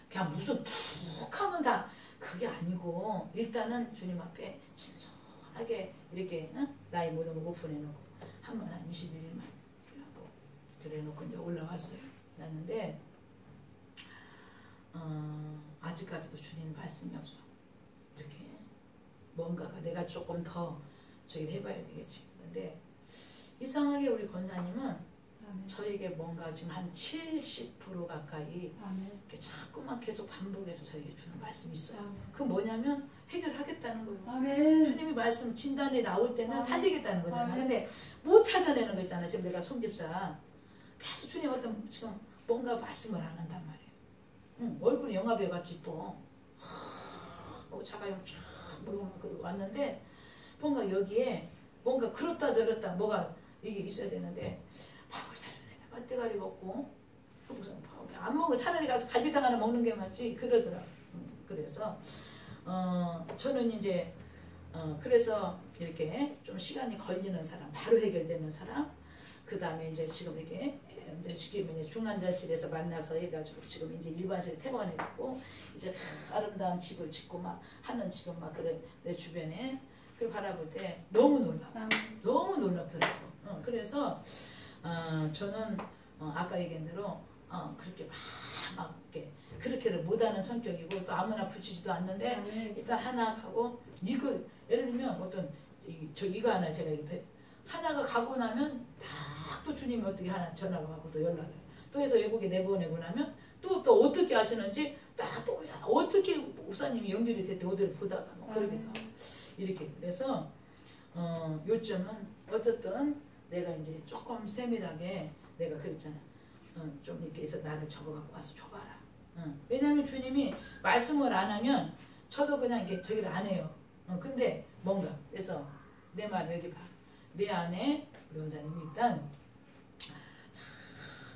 그냥 무슨 툭 하면 다 그게 아니고 일단은 주님 앞에 신선하게 이렇게 나의 모든 걸 오픈해놓고 한번 한 21일만 하고 그래놓고 이제 올라왔어요. 났는데 아직까지도 주님 말씀이 없어. 이렇게 뭔가가 내가 조금 더 저기를 해봐야 되겠지. 근데 이상하게 우리 권사님은 저에게 뭔가 지금 한 70% 가까이 이렇게 자꾸만 계속 반복해서 저에게 주는 말씀이 있어요. 그 뭐냐면 해결하겠다는 거예요. 주님이 말씀 진단이 나올 때는 살리겠다는 거잖아. 근데 못 찾아내는 거 있잖아. 지금 내가 송집사 계속 주님 어떤 지금 뭔가 말씀을 안 한단 말이에요. 얼굴이 영화배우 같이 이뻐. 자가용 쫙 그러고 왔는데 뭔가 여기에 뭔가 그렇다 저렇다 뭐가 이게 있어야 되는데 밥을 사려내다 맛대가리 먹고 안 먹어. 차라리 가서 갈비탕 하나 먹는 게 맞지 그러더라. 그래서 저는 이제 그래서 이렇게 좀 시간이 걸리는 사람 바로 해결되는 사람 그 다음에 이제 지금 이렇게 이제 중환자실에서 만나서 해가지고 지금 이제 일반실에 퇴원해갖고 이제 아름다운 집을 짓고 막 하는 지금 막 그래 내 주변에 그 바라볼 때 너무 놀라워. 너무 놀랍더라고. 그래서 저는 아까 얘기한 대로 그렇게 막 이렇게 그렇게를 못하는 성격이고 또 아무나 붙이지도 않는데 일단 하나 가고 이거 예를 들면 어떤 이거 하나 제가 얘기해 하나가 가고 나면 딱 또 주님이 어떻게 하나 전화가 가고 또 연락을 또 해서 외국에 내보내고 나면 또 어떻게 하시는지 딱 또 어떻게 목사님이 연결이 됐대 어디를 보다가 뭐 그러기도 하고 이렇게 그래서 요즘은 어쨌든 내가 이제 조금 세밀하게 내가 그랬잖아. 좀 이렇게 해서 나를 적어갖고 와서 줘봐라. 왜냐하면 주님이 말씀을 안 하면 저도 그냥 이게 저기를 안 해요. 근데 뭔가 그래서 내 말 여기 봐. 내 안에 우리 원사님이 일단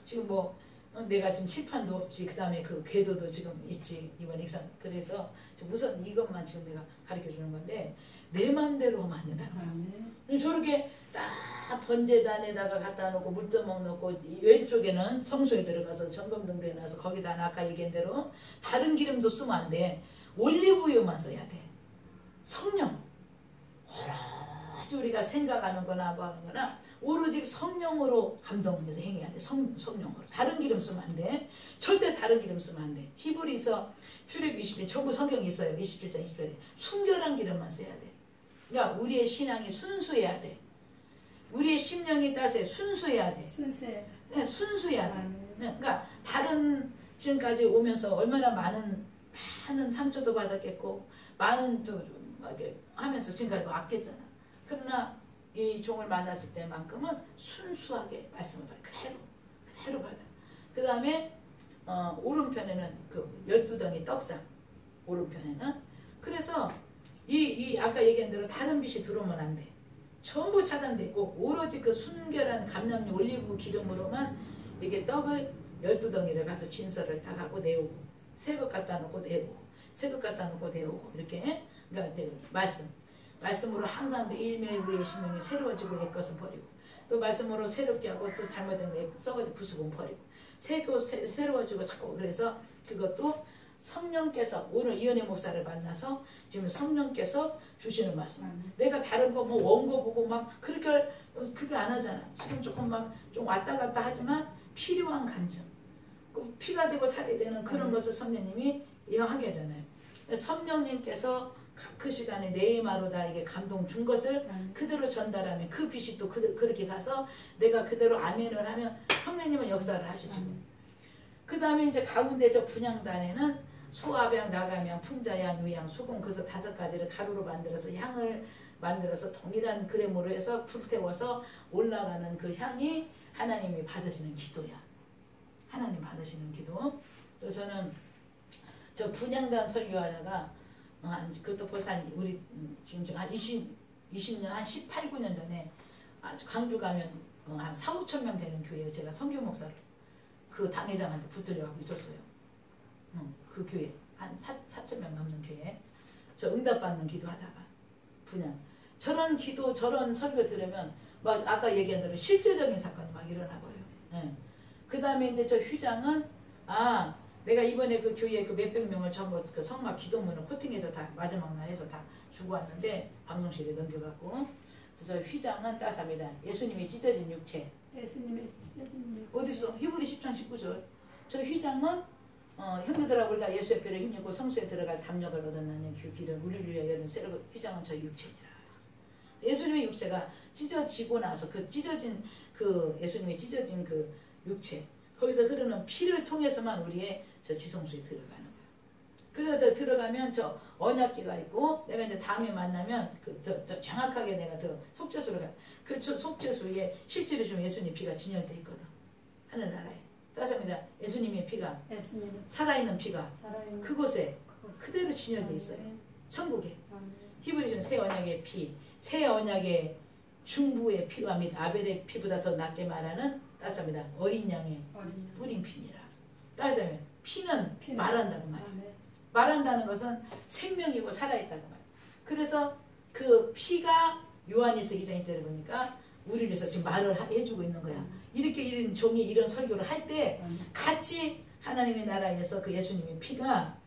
지금 뭐 내가 지금 칠판도 없지. 그 다음에 그 궤도도 지금 있지. 이번 익산. 그래서 우선 이것만 지금 내가 가르쳐 주는 건데 내 맘대로 하면 안 된다는 거야. 저렇게 딱 번제단에다가 갖다 놓고 물두멍 넣고 왼쪽에는 성소에 들어가서 점검등대에 놔서 거기다 아까 얘기한 대로 다른 기름도 쓰면 안 돼. 올리브유만 써야 돼. 성령. 오로지 우리가 생각하는 거나 뭐 하는 거나 오로지 성령으로 감동해서 행해야 돼. 성령으로. 다른 기름 쓰면 안 돼. 절대 다른 기름 쓰면 안 돼. 히브리서 출애굽 20일 전부 성경이 있어요. 27장 20절에. 순결한 기름만 써야 돼. 그러니까 우리의 신앙이 순수해야 돼. 우리의 심령이 따세 순수해야 돼. 네, 순수해야 돼. 네, 그러니까 다른 지금까지 오면서 얼마나 많은 상처도 받았겠고 많은 또 이렇게 하면서 지금까지 아꼈잖아. 그러나 이 종을 만났을 때만큼은 순수하게 말씀을 받아. 그대로 받아. 그 다음에 오른편에는 그 12덩이 떡상 오른편에는. 그래서 이 아까 얘기한 대로 다른 빛이 들어오면 안 돼. 전부 차단되고 오로지 그 순결한 감람유 올리브 기름으로만 이게 떡을 12덩이를 가서 진설을 다 갖고 내오고 새 것 갖다 놓고 내오고 새 것 갖다 놓고 내오고 이렇게 그러니까 말씀으로 항상 매일매일 우리의 심령이 새로워지고 내 것은 버리고 또 말씀으로 새롭게 하고 또 잘못된 거 썩어진 부수고 버리고 새로워지고 자꾸 그래서 그것도 성령께서 오늘 이은혜 목사를 만나서 지금 성령께서 주시는 말씀. 내가 다른 거 뭐 원고 보고 막 그렇게 그게 안 하잖아. 지금 조금 막 좀 왔다 갔다 하지만 필요한 간증. 그 피가 되고 살이 되는 그런 것을 성령님이 하게 하잖아요. 성령님께서 그 시간에 네이마로 나에게 감동 준 것을 그대로 전달하면 그 빛이 또 그렇게 가서 내가 그대로 아멘을 하면 성령님은 역사를 하시죠. 그 다음에 이제 가운데 저 분향단에는 소아병, 나가명, 풍자양, 유양, 수공 그래서 5가지를 가루로 만들어서 향을 만들어서 동일한 그램으로 해서 불태워서 올라가는 그 향이 하나님이 받으시는 기도야. 하나님 받으시는 기도. 또 저는 저 분향단 설교하다가 그것도 벌써 우리 지금 한 20년, 한 18, 9년 전에 광주 가면 한 4, 5천 명 되는 교회에 제가 선교 목사로 그 당회장한테 붙들려가고 있었어요. 그 교회 한 4천 명 넘는 교회 저 응답받는 기도하다가 분양 저런 기도 저런 설교 들으면 막 아까 얘기한 대로 실제적인 사건이 막 일어나 버려요. 예. 그 다음에 이제 저 휴장은 내가 이번에 그 교회 그 몇백 명을 전부 그 성막 기도문을 코팅해서 다 마지막 날에서 다 주고 왔는데 방송실에 넘겨갖고 그래서 저 휘장은 따사합니다. 예수님이 찢어진 육체. 예수님의 찢어진 육체. 어디서? 히브리 10장 19절. 저 휘장은 형제들아 우리가 예수의 뼈를 힘입고 성소에 들어갈 담력을 얻었나니 그 길은 우리를 위하여 열린 새로 휘장은 저 육체니라. 예수님의 육체가 찢어지고 나서 그 찢어진 그 예수님의 찢어진 그 육체 거기서 흐르는 피를 통해서만 우리의 저 지성소에 들어가는 거야. 그래서 들어가면 저 언약궤가 있고 내가 이제 다음에 만나면 저 정확하게 내가 더 속죄소를 가. 그 속죄소에 실제로 좀 예수님 피가 진열돼 있거든. 하늘나라에. 따스합니다. 예수님의 피가 살아있는 피가 그곳에 그대로 진열돼 있어요. 천국에. 히브리서는 새 언약의 피, 새 언약의 중부의 피와 및 아벨의 피보다 더 낫게 말하는 따스합니다. 어린 양의 뿌린 피니라. 따스하면 피는 말한다고 말이에요. 말한다는 것은 생명이고 살아있다고 말이에요. 그래서 그 피가 요한일서 2장 1절에 보니까 우리를 위해서 지금 말을 해주고 있는 거야. 이렇게 이런 종이 이런 설교를 할 때 같이 하나님의 나라에서 그 예수님의 피가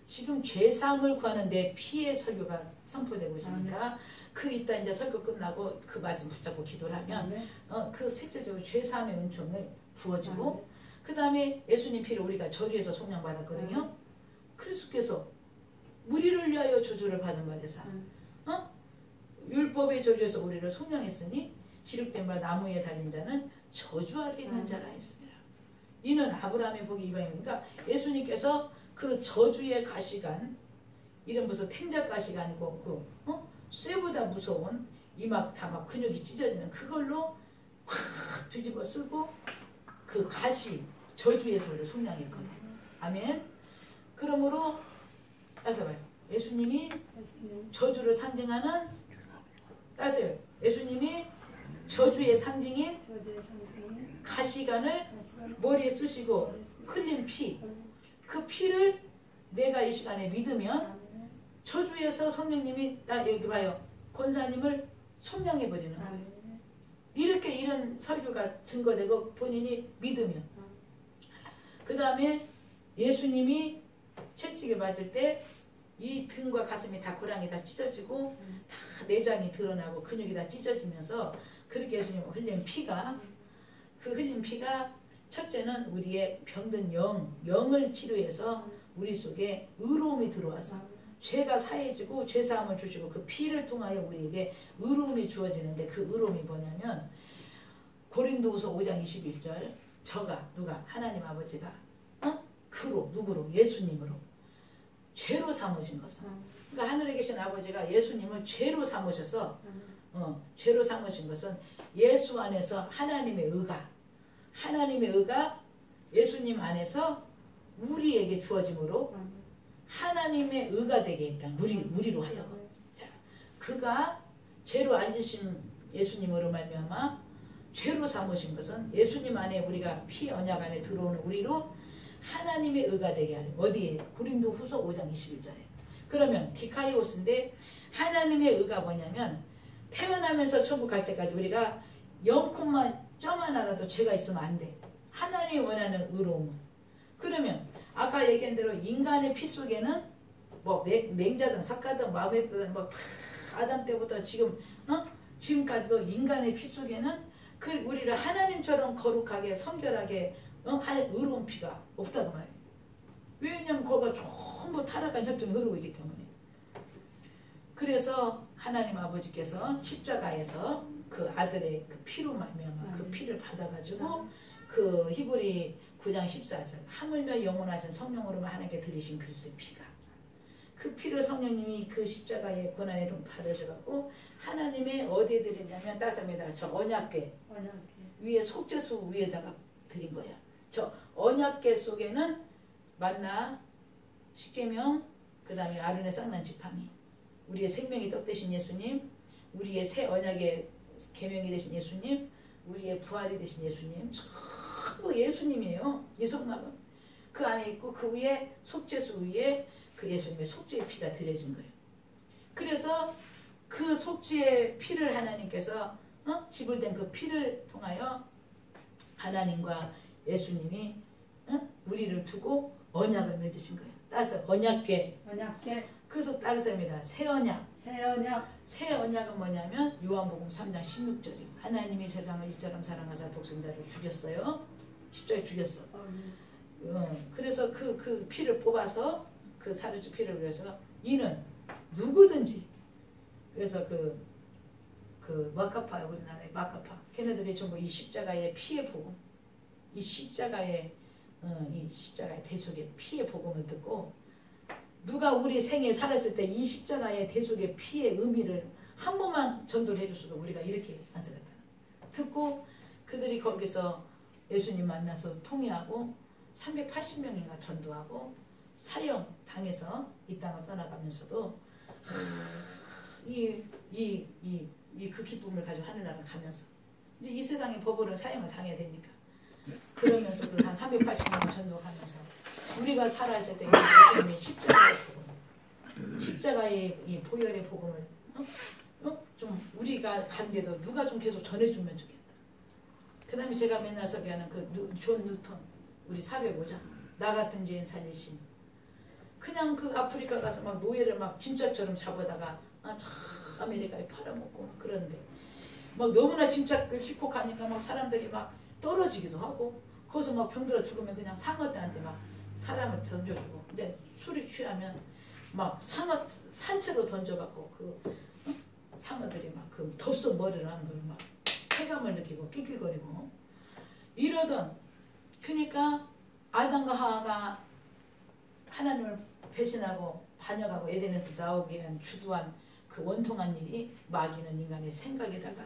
지금 죄사함을 구하는 내 피의 설교가 선포되고 있으니까 그 이따 이제 설교 끝나고 그 말씀 붙잡고 기도를 하면 그 실제적으로 죄사함의 은총을 부어지고 그 다음에 예수님 피를 우리가 저주에서 속량받았거든요. 그리스도께서 우리를 위하여 저주를 받은 바 되사 율법의 저주에서 우리를 속량했으니 기록된 바 나무에 달린 자는 저주 아래 있는 자라 했습니다. 이는 아브라함의 복이 이방이니까 예수님께서 그 저주의 가시관 이런 무슨 탱자 가시가 아니고 쇠보다 무서운 이막 다 막 근육이 찢어지는 그걸로 확 뒤집어 쓰고 그 가시 저주에서 우리를 속량했거든요. 아멘. 그러므로 따서 봐요. 예수님이 저주를 상징하는 따세요. 예수님이 저주의 상징인 가시관을 머리에 쓰시고 흘린 피, 그 피를 내가 이 시간에 믿으면 저주에서 성령님이 여기 봐요. 권사님을 속량해버리는 거예요. 이렇게 이런 설교가 증거되고 본인이 믿으면 그 다음에 예수님이 채찍에 맞을 때 이 등과 가슴이 다 고랑이 다 찢어지고 다 내장이 드러나고 근육이 다 찢어지면서 그렇게 예수님 흘린 피가 그 흘린 피가 첫째는 우리의 병든 영을 치료해서 우리 속에 의로움이 들어와서 죄가 사해지고 죄사함을 주시고 그 피를 통하여 우리에게 의로움이 주어지는데 그 의로움이 뭐냐면 고린도후서 5장 21절 저가 누가 하나님 아버지가 누구로 예수님으로 죄로 삼으신 것은 그러니까 하늘에 계신 아버지가 예수님을 죄로 삼으셔서 죄로 삼으신 것은 예수 안에서 하나님의 의가 예수님 안에서 우리에게 주어짐으로 하나님의 의가 되게 했다. 우리로 하여금. 자, 그가 죄로 앉으신 예수님으로 말미암아 죄로 삼으신 것은 예수님 안에 우리가 피 언약 안에 들어오는 우리로 하나님의 의가 되게 하는. 어디에? 고린도후서 5장 21절에. 그러면 디카이오스인데 하나님의 의가 뭐냐면 태어나면서 천국 갈 때까지 우리가 0점 하나라도 죄가 있으면 안 돼. 하나님이 원하는 의로움은. 그러면 아까 얘기한 대로 인간의 피 속에는 뭐 맹자든 삭가든 마음에 드든 뭐 아담 때부터 지금까지도 인간의 피 속에는 그 우리를 하나님처럼 거룩하게 성결하게 할 의로운 피가 없다고 말이에요. 왜냐면 거기가 전부 타락한 혈통이 흐르고 있기 때문에. 그래서 하나님 아버지께서 십자가에서 그 아들의 그 피로 말미암아 그 피를 받아가지고 그 히브리 9장 14절 하물며 영원하신 성령으로만 하나님께 드리신 그리스도의 피가 그 피를 성령님이 그 십자가의 고난에 받으셔갖고 하나님의 어디에 드리냐면 따스합니다. 저 언약궤 위에 속죄수 위에다가 드린 거야. 저 언약궤 속에는 만나 십계명 그 다음에 아론의 쌍난 지팡이 우리의 생명이 떡 되신 예수님 우리의 새 언약의 계명이 되신 예수님 우리의 부활이 되신 예수님 전부 예수님이에요. 이 성막은 그 안에 있고 그 위에 속죄수 위에 그 예수님의 속죄의 피가 드려진 거예요. 그래서 그 속죄의 피를 하나님께서 지불된 그 피를 통하여 하나님과 예수님이 우리를 두고 언약을 맺으신 거예요. 따라서 언약궤. 그래서 따라서입니다. 새 언약. 새 언약은 뭐냐면 요한복음 3장 16절이에요. 하나님이 세상을 일처럼 사랑하사 독생자를 죽였어요. 십자가에 죽였어. 그래서 그 피를 뽑아서 그 사르주 피를 위해서 이는 누구든지 그래서 그 마카파 우리나라의 마카파 걔네들이 전부 이 십자가의 피의 복음 이 십자가의 대속의 피의 복음을 듣고 누가 우리 생에 살았을 때 이 십자가의 대속의 피의 의미를 한 번만 전도를 해줬어도 우리가 이렇게 안 살았다. 듣고 그들이 거기서 예수님 만나서 통회하고 380명인가 전도하고 사형 당해서 이 땅을 떠나가면서도 그 기쁨을 가지고 하늘나라 가면서 이제 이 세상의 법으로 사형을 당해야 되니까 그러면서 그 한 380명 전도하면서 우리가 살아있을 때 예수님의 십자가의 이 보혈의 복음을 좀 우리가 간데도 누가 좀 계속 전해주면 좋겠다. 그 다음에 제가 맨날 소개하는 그 존 뉴턴 우리 405장 나 같은 죄인 살리신 그냥 그 아프리카 가서 막 노예를 막 짐짝처럼 잡아다가 저 아메리카에 팔아먹고 막 그러는데 막 너무나 짐짝을 싣고 가니까 막 사람들이 막 떨어지기도 하고 거기서 막 병들어 죽으면 그냥 상어들한테 막 사람을 던져주고 근데 술이 취하면 막 상어 산채로 던져갖고 그 상어들이 막 그 덥석 머리를 하는 걸 막 쾌감을 느끼고 낄낄거리고 이러던 그러니까 아담과 하와가 하나님을 배신하고 반역하고 에덴에서 나오게 한 주도한 그 원통한 일이 마귀는 인간의 생각에다가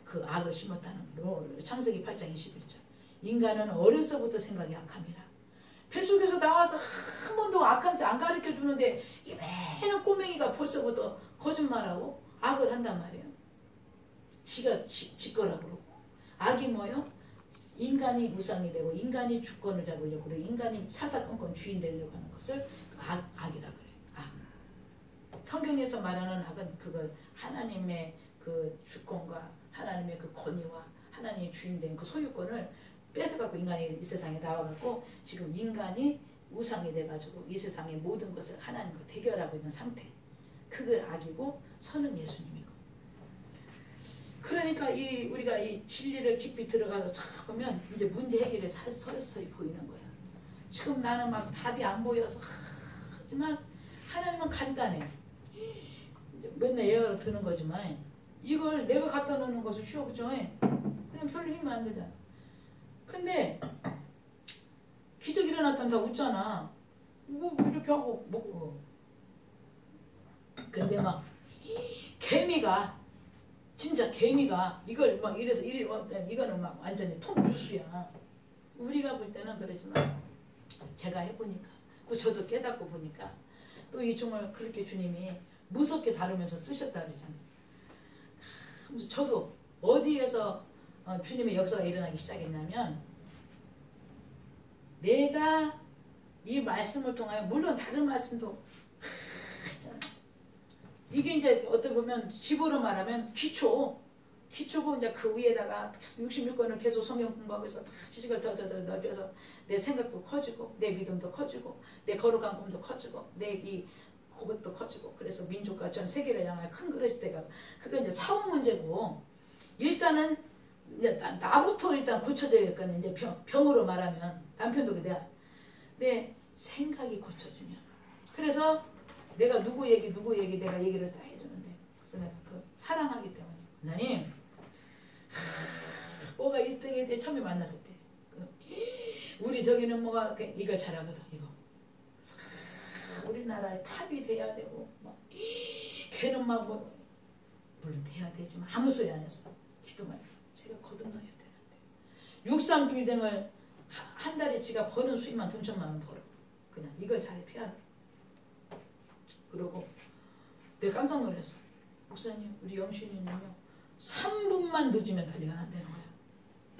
그 악을 심었다는 걸로 창세기 8장 21절 인간은 어려서부터 생각이 악함이라 뱃속에서 나와서 한 번도 악한 짓 안 가르쳐 주는데 이 매는 꼬맹이가 벌써부터 거짓말하고 악을 한단 말이에요. 지가 지 거라고 그러고 악이 뭐요? 인간이 우상이 되고 인간이 주권을 잡으려고 그러고 인간이 사사건건 주인 되려고 하는 것을 악이라 그래요. 악. 성경에서 말하는 악은 그걸 하나님의 그 주권과 하나님의 그 권위와 하나님의 주인 된 그 소유권을 뺏어갖고 인간이 이 세상에 나와갖고 지금 인간이 우상이 돼가지고 이 세상의 모든 것을 하나님과 대결하고 있는 상태. 그게 악이고 선은 예수님이고. 그러니까 우리가 이 진리를 깊이 들어가서 찾으면 이제 문제 해결이 서서히 보이는 거야. 지금 나는 막 답이 안 보여서 하지만 하나님은 간단해. 맨날 예언을 드는 거지만 이걸 내가 갖다 놓는 것은 쉬워 그죠? 그냥 별로 힘이 안 들잖아. 근데 기적 일어났다면 다 웃잖아. 뭐 이렇게 하고 먹고. 근데 막 개미가 진짜 개미가 이걸 막 이래서 이거는 막 완전히 톱 뉴스야. 우리가 볼 때는 그러지만 제가 해보니까 또 저도 깨닫고 보니까 또 이 종을 그렇게 주님이 무섭게 다루면서 쓰셨다 그러잖아요. 저도 어디에서 주님의 역사가 일어나기 시작했냐면 내가 이 말씀을 통하여 물론 다른 말씀도 있잖아요. 이게 이제 어떻게 보면 집어로 말하면 기초고 이제 그 위에다가 66권을 계속 성경 공부하면서 지식을 더 넓혀서 내 생각도 커지고 내 믿음도 커지고 내 거룩한 꿈도 커지고 내 이 그것도 커지고 그래서 민족과 전 세계를 향하여 큰 그릇이 되가 그게 이제 차원 문제고 일단은 이제 나부터 일단 고쳐져야 할 거는 이제 병으로 말하면 남편도 그래야 내 생각이 고쳐지면 그래서 내가 누구 얘기 내가 얘기를 다 해주는데 그래서 내가 그 사랑하기 때문에 하나님 뭐가 1등이 돼 처음에 만났을 때 우리 저기는 뭐가 이걸 잘하거든 이거 우리나라의 탑이 돼야 되고 막 걔는 막 뭐 물론 돼야 되지만 아무 소리 안 했어. 기도만 했어. 제가 거듭나야 되는데 63 빌딩을 한 달에 지가 버는 수입만 돈 1,000만 원 벌어. 그냥 이걸 잘해 피하는. 그러고 내가 깜짝 놀랐어. 목사님 우리 영신이는요 3분만 늦으면 난리가 난다는 거야.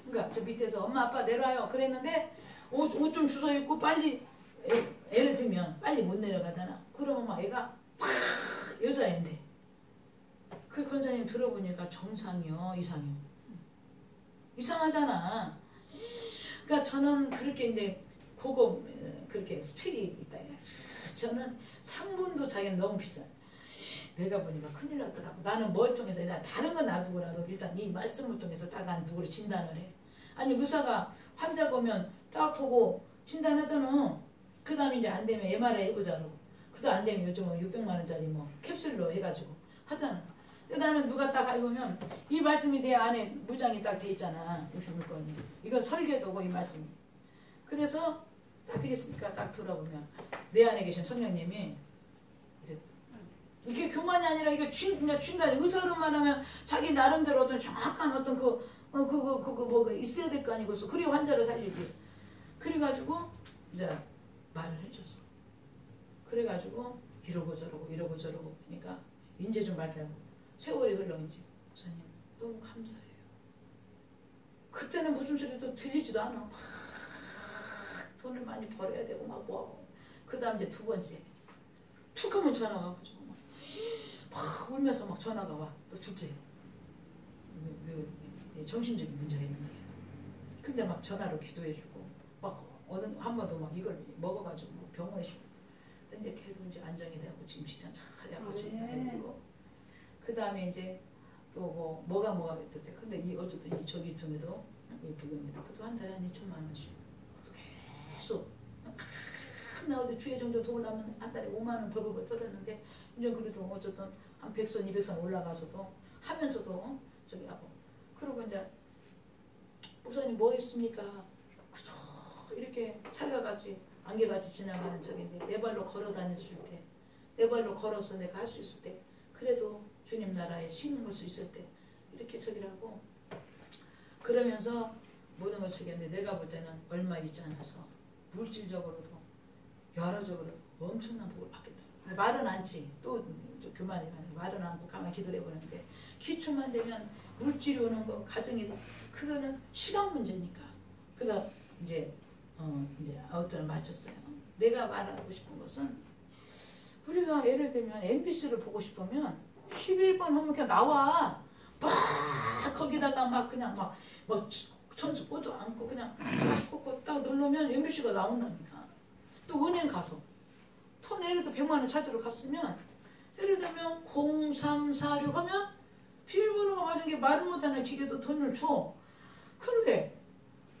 그러니까 저 밑에서 엄마 아빠 내려와요 그랬는데 옷 좀 주워 입고 빨리 애를 들면 빨리 못 내려가잖아. 그러면 막 애가 여자애인데 그 권사님 들어보니까 정상이요 이상이요. 이상하잖아. 그러니까 저는 그렇게 이제 그거 그렇게 스펙이 있다. 저는 3분도 자기는 너무 비싸. 내가 보니까 큰일 났더라고. 나는 뭘 통해서 나 다른 건 놔두고라도 일단 이 말씀을 통해서 딱 난 누구를 진단을 해. 아니 의사가 환자 보면 딱 보고 진단하잖아. 그 다음에 이제 안 되면 MRI 해보자 그러고 그도 안 되면 요즘은 600만 원짜리 뭐 캡슐로 해가지고 하잖아. 근데 나는 누가 딱 해보면 이 말씀이 내 안에 무장이 딱 돼 있잖아. 66권이. 이건 설계도고 이 말씀이. 그래서 딱 되겠습니까? 딱 들어보면 내 안에 계신 성령님이 이게 교만이 아니라 이게 쥔다니 의사로만 하면 자기 나름대로 어떤 정확한 어떤 뭐 있어야 될 거 아니고서 그래 환자를 살리지. 그래가지고 이제 말을 해줬어. 그래가지고 이러고 저러고 그러니까 이제 좀 말하고 세월이 흘러 이제 목사님 너무 감사해요. 그때는 무슨 소리도 들리지도 않아. 막 돈을 많이 벌어야 되고 막 뭐. 그 다음 이제 두 번째 툭 하면 전화가 와가지고 막 울면서 막 전화가 와. 또 둘째 정신적인 문제가 있는 거예요. 근데 막 전화로 기도해주고 막 어느 한 번도 막 이걸 먹어가지고 뭐 병원에 싣고 근데 걔도 이제 안정이 되고 지금 직장 잘 해가지고 그 다음에 이제 또 뭐가 됐대. 근데 이 어쨌든 이 저기 중에도 이 부경에도 그도 한 달에 한 2,000만 원씩 계속 나 어디 주회 정도 더 올라면 한 달에 5만 원 벌벌 떨었는데 이제 그래도 어쨌든 한 100선 200선 올라가서도 하면서도 저기 하고 그러고 이제 목사님 뭐 했습니까? 그저 이렇게 살가같이 안개같이 지나가는 저기 내 발로 걸어 다녔을 때 내 발로 걸어서 내가 할 수 있을 때 그래도 주님 나라에 신을 수 있을 때 이렇게 저기라고 그러면서 모든 걸 주겠는데 내가 볼 때는 얼마 있지 않아서 물질적으로도 여러적으로 엄청난 복을 받겠다. 말은 않지. 또 교만이 말은 않고 가만히 기도를 해보는데 기초만 되면 물질이 오는 거 가정이 그거는 시간 문제니까. 그래서 이제 아웃도를 마쳤어요. 내가 말하고 싶은 것은 우리가 예를 들면 MBC를 보고 싶으면 11번 하면 그냥 나와. 막 거기다가 막 그냥 막 전수 꼬도 않고 그냥 꽂고 딱 누르면 MBC가 나온다니까. 또 은행 가서 돈 예를 들어서 100만 원 찾으러 갔으면 예를 들면 0346 하면 비밀번호가 맞은 게 말을 못하는 기계도 돈을 줘. 근데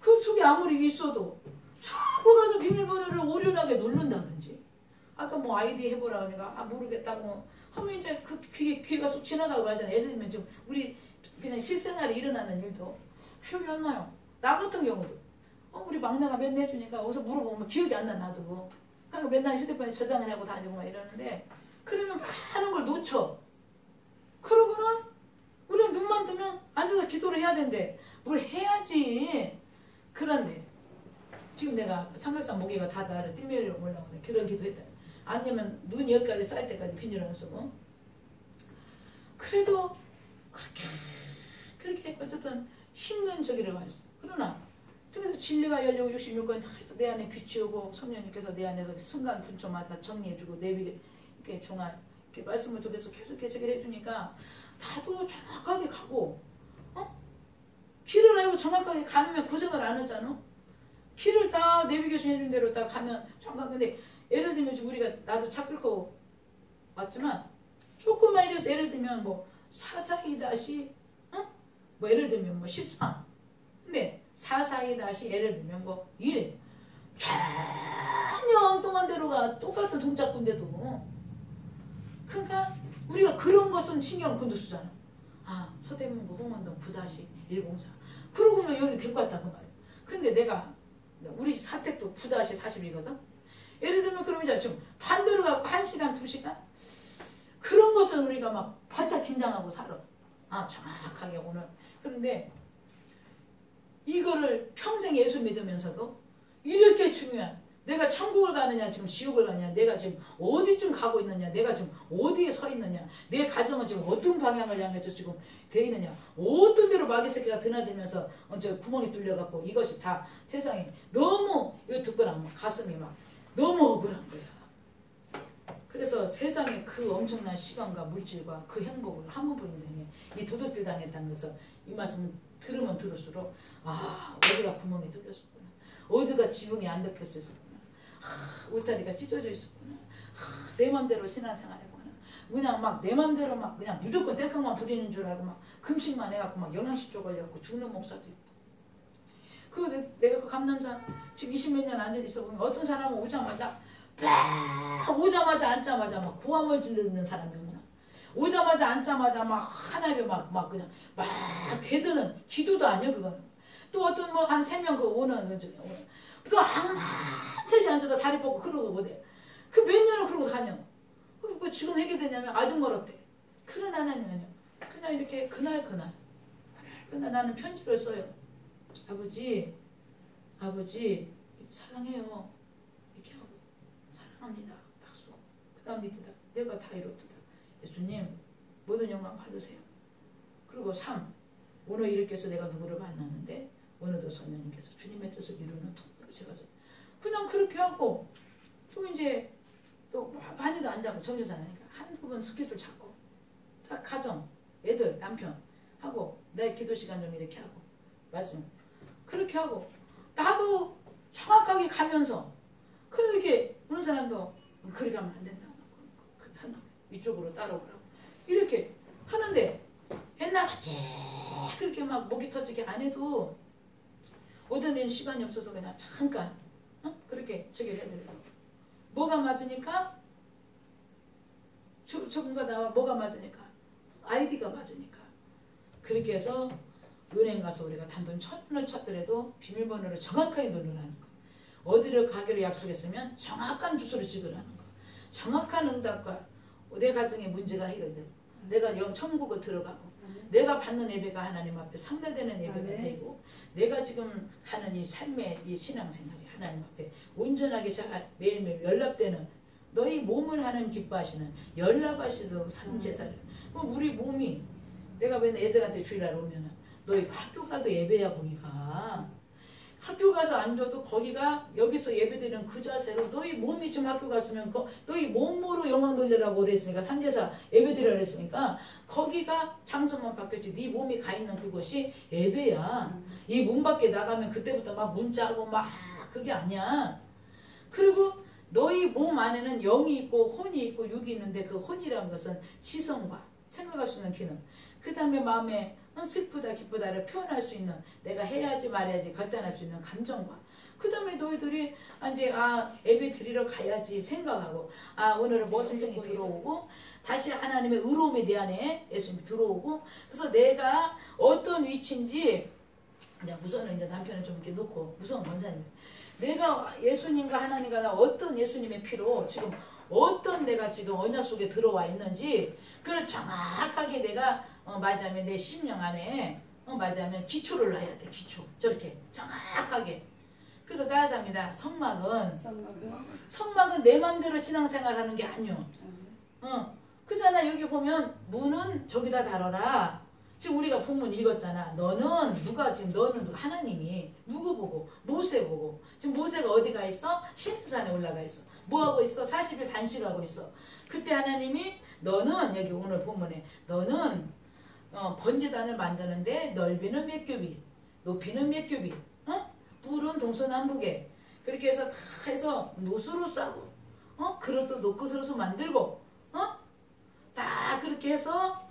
그 속에 아무리 있어도 자꾸 가서 비밀번호를 오류나게 누른다든지 아까 뭐 아이디 해보라 하니까 모르겠다고 하면 이제 그 귀가 쏙 지나가고 하잖아요. 예를 들면 지금 우리 그냥 실생활에 일어나는 일도 기억이 안 나요. 나 같은 경우도 우리 막내가 맨날 해주니까 어디서 물어보면 기억이 안 나 나도. 그러니까 맨날 휴대폰에 저장을 하고 다니고 막 이러는데 그러면 많은 걸 놓쳐. 그러고는 우리는 눈만 뜨면 앉아서 기도를 해야 된대. 뭘 해야지. 그런데 지금 내가 삼각산 모기가 다 나를 띠메리로 올라오는데 그런 기도했다. 아니면 눈 여기까지 쌓일 때까지 비닐을 쓰고. 그래도 그렇게 어쨌든 힘든 저기를 왔어. 그러나 그래서 진리가 열리고 66권 다 해서 내 안에 비치우고 성령님께서 내 안에서 순간 분초마다 정리해주고 내비 이렇게 종알 이렇게 말씀을 통해서 계속 저기를 해주니까 나도 정확하게 가고 길을 알고 정확하게 가면 고생을 안 하잖아. 길을 다 내비게이션 해준 대로 다 가면 정확. 근데 예를 들면 우리가 나도 차 끌고 왔지만 조금만 이래서 예를 들면 뭐 442 다시 뭐 예를 들면 뭐 13. 근데 442 다시 예를 들면 뭐 1. 전혀 엉뚱한 데로 가. 똑같은 동작군데도. 그러니까 우리가 그런 것은 신경 곤두 쓰잖아. 아, 서대문구 홍원동 9-104. 그러고는 여기 데리고 왔다 그 말이야. 근데 내가 우리 사택도 9-40이거든. 예를 들면 그러면 이제 좀 반대로 가고 1시간 2시간 그런 것은 우리가 막 바짝 긴장하고 살아. 아, 정확하게 오늘. 그런데 이거를 평생 예수 믿으면서도 이렇게 중요한 내가 천국을 가느냐 지금 지옥을 가느냐 내가 지금 어디쯤 가고 있느냐 내가 지금 어디에 서 있느냐 내 가정은 지금 어떤 방향을 향해서 지금 돼 있느냐 어떤 데로 마귀 새끼가 드나들면서 저 구멍이 뚫려갖고 이것이 다 세상에 너무 이거 듣고 나면 가슴이 막 너무 억울한 거야. 그래서 세상에 그 엄청난 시간과 물질과 그 행복을 한 번뿐 인생에 이 도둑질 당했다는 것을 이 말씀 들으면 들을수록 아 어디가 구멍이 뚫렸었구나 어디가 지붕이 안 덮였었구나 울타리가 찢어져 있었구나 내 맘대로 신앙생활 했구나 그냥 막 내 맘대로 막 그냥 무조건 땡깡만 부리는 줄 알고 막 금식만 해갖고 막 영양실조 걸려갖고 죽는 목사도 있고 내가 그 감남산 지금 20몇 년 앉아 있어 보면 어떤 사람은 오자마자 앉자마자 막 고함을 지르는 사람이 없나 오자마자 앉자마자 막 하나에 막 그냥 막 대드는 기도도 아니야 그거는 또 어떤 뭐 한 3명 그 오는 또 셋이 앉아서 다리 뻗고 그러고 뭐래 그 몇 년을 그러고 다녀 그리고 지금 해결되냐면 아직 멀었대 그런 하나님은요 그냥 이렇게 그날 나는 편지를 써요 아버지 사랑해요 이렇게 하고 사랑합니다 박수 그 다음 밑에다 내가 다 이뤘다 예수님 모든 영광 받으세요 그리고 3 오늘 이렇게 해서 내가 누구를 만났는데 오늘도 성령님께서 주님의 뜻을 이루는 통로로 제가 그냥 그렇게 하고 또 이제 또 많이도 안 자고 정신사나니까 한두 번 스케줄 잡고 다 가정 애들 남편 하고 내 기도 시간 좀 이렇게 하고 말씀 그렇게 하고 나도 정확하게 가면서 그렇게 어느 사람도 그리 가면 안 된다고 이쪽으로 따라오라고 이렇게 하는데 옛날같이 그렇게 막 목이 터지게 안 해도 어떤 시간이 없어서 그냥 잠깐 그렇게 저기 해드려요. 뭐가 맞으니까 저분과 나와 뭐가 맞으니까 아이디가 맞으니까 그렇게 해서 은행 가서 우리가 단돈 1,000원을 찾더라도 비밀번호를 정확하게 누르라는 거 어디를 가기로 약속했으면 정확한 주소를 찍으라는 거 정확한 응답과 내 가정의 문제가 해결되고 내가 천국을 들어가고 내가 받는 예배가 하나님 앞에 상달되는 예배가 되고 내가 지금 하는 이 삶의 이 신앙생활이 하나님 앞에 온전하게 잘 매일매일 연락되는 너희 몸을 하나님 기뻐하시는 연락하시도록 산제사를 그럼 우리 몸이 내가 맨날 애들한테 주일날 오면은 너희 학교 가도 예배야 거기가 학교 가서 앉아도 거기가 여기서 예배드리는 그 자세로 너희 몸이 지금 학교 갔으면 너희 몸으로 영광 돌리라고 그랬으니까 산제사 예배드리라고 그랬으니까 거기가 장소만 바뀌었지 네 몸이 가 있는 그곳이 예배야 이 몸 밖에 나가면 그때부터 막 문자하고 막 그게 아니야 그리고 너희 몸 안에는 영이 있고 혼이 있고 육이 있는데 그 혼이라는 것은 지성과 생각할 수 있는 기능 그 다음에 마음에 슬프다 기쁘다를 표현할 수 있는 내가 해야지 말해야지 결단할 수 있는 감정과 그 다음에 너희들이 이제 예배 드리러 가야지 생각하고 오늘은 뭐 선생이 들어오고 다시 하나님의 의로움이 내 안에 예수님이 들어오고 그래서 내가 어떤 위치인지 그냥 우선은 이제 남편을 좀 이렇게 놓고 우선 권사님 내가 예수님과 하나님과 나 어떤 예수님의 피로 지금 어떤 내가 지금 언약 속에 들어와 있는지 그걸 정확하게 내가 말하자면 내 심령 안에 말하자면 기초를 놔야 돼 기초 저렇게 정확하게 그래서 따라잡니다. 성막은 성막은 내 맘대로 신앙생활하는 게 아니요. 그잖아. 여기 보면 문은 저기다 달아라. 지금 우리가 본문 읽었잖아. 너는 하나님이 누구 보고? 모세 보고. 지금 모세가 어디가 있어? 시내산에 올라가 있어. 뭐 하고 있어? 40일 단식하고 있어. 그때 하나님이 너는 여기 오늘 본문에 너는 번제단을 만드는데 넓이는 몇 규빗, 높이는 몇 규빗, 뿔은 동서남북에 그렇게 해서 다 해서 노수로 싸고, 그릇도 노크스로 만들고, 다 그렇게 해서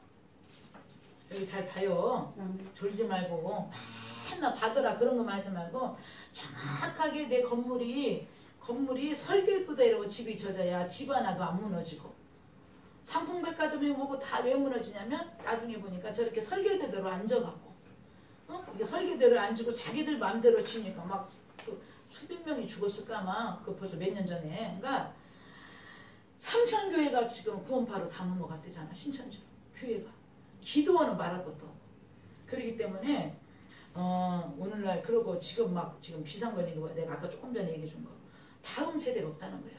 여기 잘 봐요. 졸지 말고 맨날 받으라 그런 거만 하지 말고 정확하게 내 건물이 설계도대로 집이 져져야 집 하나도 안 무너지고. 삼풍백화점이 뭐고 다 왜 무너지냐면 나중에 보니까 저렇게 설계대로 앉아갖고 이게 설계대로 앉고 자기들 마음대로 치니까 막 수백 명이 죽었을까 아마 그 벌써 몇 년 전에. 그러니까 삼천교회가 지금 구원파로 다 넘어갔대잖아. 신천지로 교회가 기도원은 말할 것도 없고. 그렇기 때문에 오늘날 그러고 지금 비상권인 거 내가 아까 조금 전에 얘기해 준 거 다음 세대가 없다는 거야.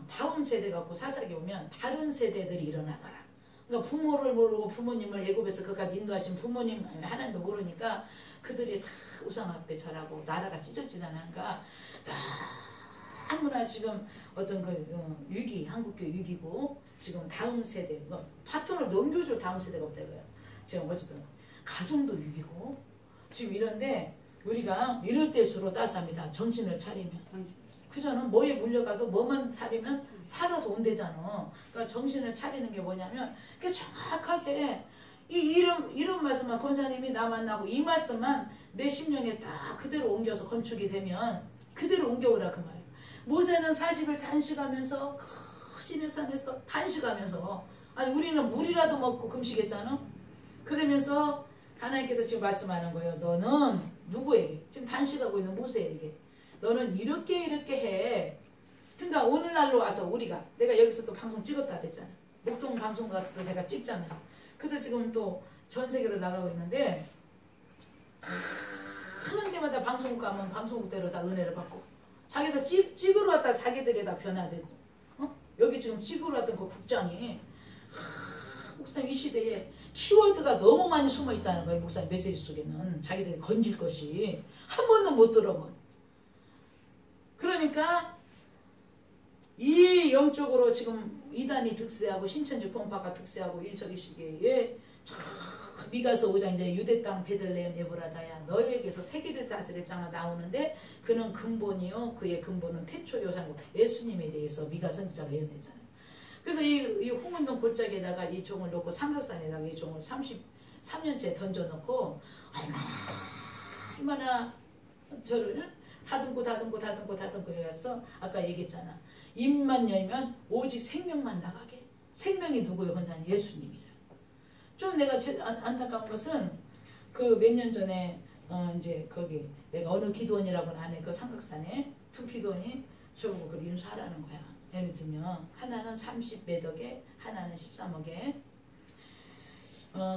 다음 세대 갖고 사사기 오면 다른 세대들이 일어나더라. 그러니까 부모를 모르고 부모님을 애굽에서 그까지 인도하신 부모님 하나님도 모르니까 그들이 다 우상 앞에 절하고 나라가 찢어지잖아. 그러니까 너무나 지금 어떤 그 위기, 한국교 위기고 지금 다음 세대 바톤을 넘겨줄 다음 세대가 없다고요. 지금 어쨌든 가정도 위기고 지금 이런데 우리가 이럴 때수록 따스합니다. 정신을 차리면. 그저는 뭐에 물려가도 뭐만 사리면 살아서 온대잖아. 그러니까 정신을 차리는 게 뭐냐면 정확하게 이런 말씀만 권사님이 나 만나고 이 말씀만 내 심령에 딱 그대로 옮겨서 건축이 되면 그대로 옮겨오라 그 말이에요. 모세는 40일 단식하면서 시내산에서 단식하면서 아니 우리는 물이라도 먹고 금식했잖아. 그러면서 하나님께서 지금 말씀하는 거예요. 너는 누구에게? 지금 단식하고 있는 모세에게. 너는 이렇게 해. 그러니까 오늘날로 와서 내가 여기서 또 방송 찍었다 그랬잖아. 목동 방송 가서도 제가 찍잖아요. 그래서 지금 또 전 세계로 나가고 있는데 하는 데마다 방송국 가면 방송국대로 다 은혜를 받고 자기들 찍으러 왔다 자기들이 다 변화되고 여기 지금 찍으러 왔던 그 국장이 목사님 이 시대에 키워드가 너무 많이 숨어 있다는 거예요. 목사님 메시지 속에는 자기들이 건질 것이 한 번도 못 들어본. 그러니까 이 영적으로 지금 이단이 득세하고 신천지 구원파가 득세하고 일적이 시기에 미가서 5장 이제 유대 땅 베들레헴 에브라다야 너희에게서 세계를 다스릴 자가 나오는데 그는 근본이요 그의 근본은 태초 요상이고 예수님에 대해서 미가 선지자가 예언했잖아요. 그래서 이 홍은동 골짜기에다가 이 종을 놓고 삼각산에다가 이 종을 33년째 던져놓고 얼마나 저를 다듬고 해서 아까 얘기했잖아. 입만 열면 오직 생명만 나가게. 생명이 누구예요? 권사님 예수님이잖아. 좀 내가 안타까운 것은 그 몇 년 전에 이제 거기 내가 어느 기도원이라고는 안 해. 그 삼각산에 두 기도원이 저보고 그걸 인수하라는 거야. 예를 들면 하나는 30몇 억에 하나는 13억에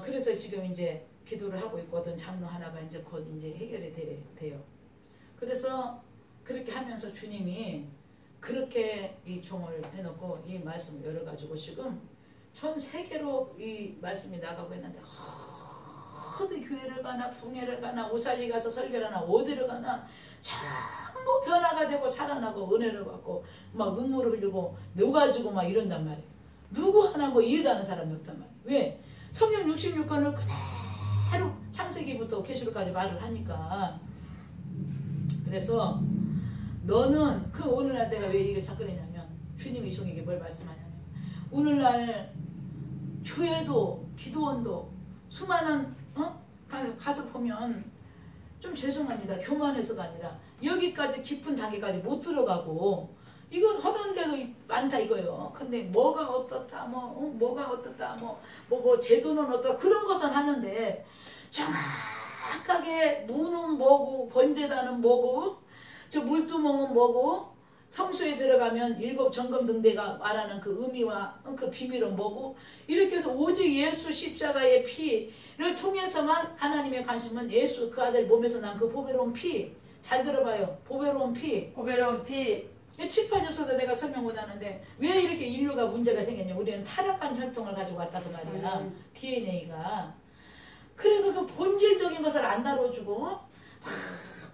그래서 지금 이제 기도를 하고 있거든. 장로 하나가 이제 곧 이제 해결이 돼요. 그래서 그렇게 하면서 주님이 그렇게 이 종을 해놓고 이 말씀을 열어가지고 지금 전 세계로 이 말씀이 나가고 있는데 어디 교회를 가나 붕해를 가나 오살리 가서 설교를 하나 어디를 가나 전부 변화가 되고 살아나고 은혜를 받고 막 눈물을 흘리고 녹아지고 막 이런단 말이에요. 누구 하나 뭐 이해하는 사람이 없단 말이에요. 왜? 성경 66권을 그대로 창세기부터 계시록까지 말을 하니까. 그래서 너는 그 오늘날 내가 왜 얘기를 자꾸 했냐면 주님이 종에게 뭘 말씀하냐면 오늘날 교회도 기도원도 수많은 가서 보면 좀 죄송합니다. 교만해서가 아니라 여기까지 깊은 단계까지 못 들어가고 이건 하는데도 많다 이거예요. 근데 뭐가 어떻다 뭐가 어떻다 뭐 제도는 어떻다 그런 것은 하는데 정확하게 문은 뭐고 번제단은 뭐고 저 물두멍은 뭐고 성소에 들어가면 7 정금등대가 말하는 그 의미와 그 비밀은 뭐고 이렇게 해서 오직 예수 십자가의 피를 통해서만 하나님의 관심은 예수 그 아들 몸에서 난 그 보배로운 피 잘 들어봐요. 보배로운 피. 보배로운 피. 칠판이 없어서 내가 설명 못하는데 왜 이렇게 인류가 문제가 생겼냐. 우리는 타락한 혈통을 가지고 왔다 그 말이야. DNA가. 그래서 그 본질적인 것을 안 다뤄주고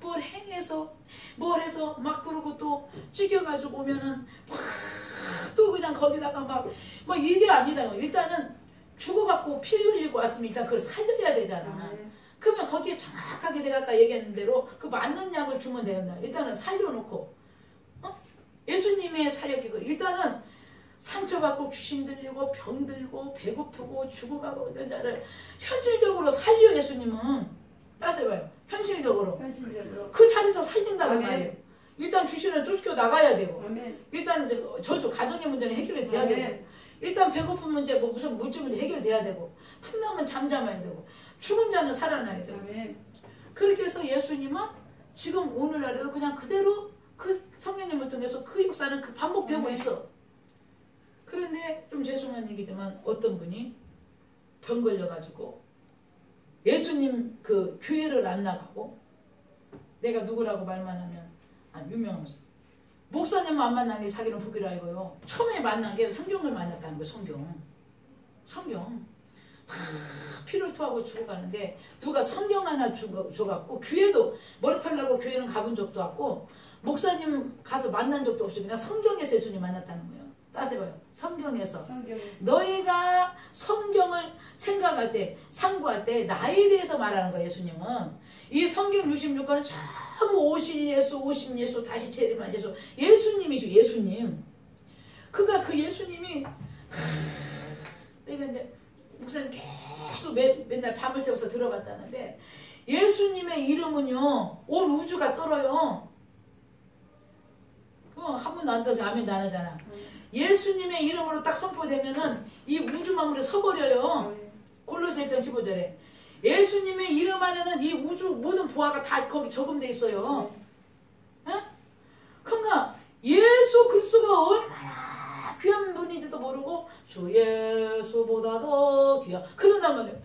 뭘 행해서 뭘 해서 막 그러고 또 찌겨가지고 오면은 또 그냥 거기다가 막 이게 아니다. 일단은 죽어갖고 피 흘리고 왔으면 일단 그걸 살려야 되잖아. 그러면 거기에 정확하게 내가 아까 얘기했는 대로 그 맞는 약을 주면 된다. 일단은 살려놓고 예수님의 사역이고 일단은 상처받고 귀신 들리고 병 들고 배고프고 죽어가고 있는 자를 현실적으로 살려. 예수님은 따져봐요. 현실적으로 그 자리에서 살린다는 말이에요. 일단 귀신을 쫓겨 나가야 되고 일단 저주 가정의 문제는 해결이 돼야 되고 일단 배고픈 문제 무슨 물질 문제 해결돼야 되고 풍랑은 잠잠해야 되고 죽은 자는 살아나야 되고 그렇게 해서 예수님은 지금 오늘날에도 그냥 그대로 그 성령님을 통해서 그 역사는 그 반복되고 있어. 그런데 좀 죄송한 얘기지만 어떤 분이 병 걸려가지고 예수님 그 교회를 안 나가고 내가 누구라고 말만 하면 유명한 목사님만 안 만난 게 자기는 복이라 이거요. 처음에 만난 게 성경을 만났다는 거예요. 성경. 피를 토하고 죽어가는데 누가 성경 하나 줘갖고 교회도 머리털 나고 교회는 가본 적도 없고 목사님 가서 만난 적도 없이 그냥 성경에서 예수님 만났다는 거예요. 따져봐요. 성경에서. 너희가 성경을 생각할 때 상고할 때 나에 대해서 말하는 거예요. 예수님은. 이 성경 66권은 전부 오실 예수 오심 예수 다시 재림할 예수 예수님이죠. 예수님. 그가 그 예수님이 그러니까 이제 목사님 계속 맨날 밤을 새워서 들어봤다는데 예수님의 이름은요 온 우주가 떨어요. 한 번도 안 떠서 아멘도 안 하잖아. 예수님의 이름으로 딱 선포되면은 이 우주 만물에 서버려요. 골로새 1장 15절에 예수님의 이름 안에는 이 우주 모든 보화가 다 거기 적음돼 있어요. 그러니까 예수 그리스도가 얼마나 귀한 분인지도 모르고 주 예수보다 더 귀한 그런단 말이에요.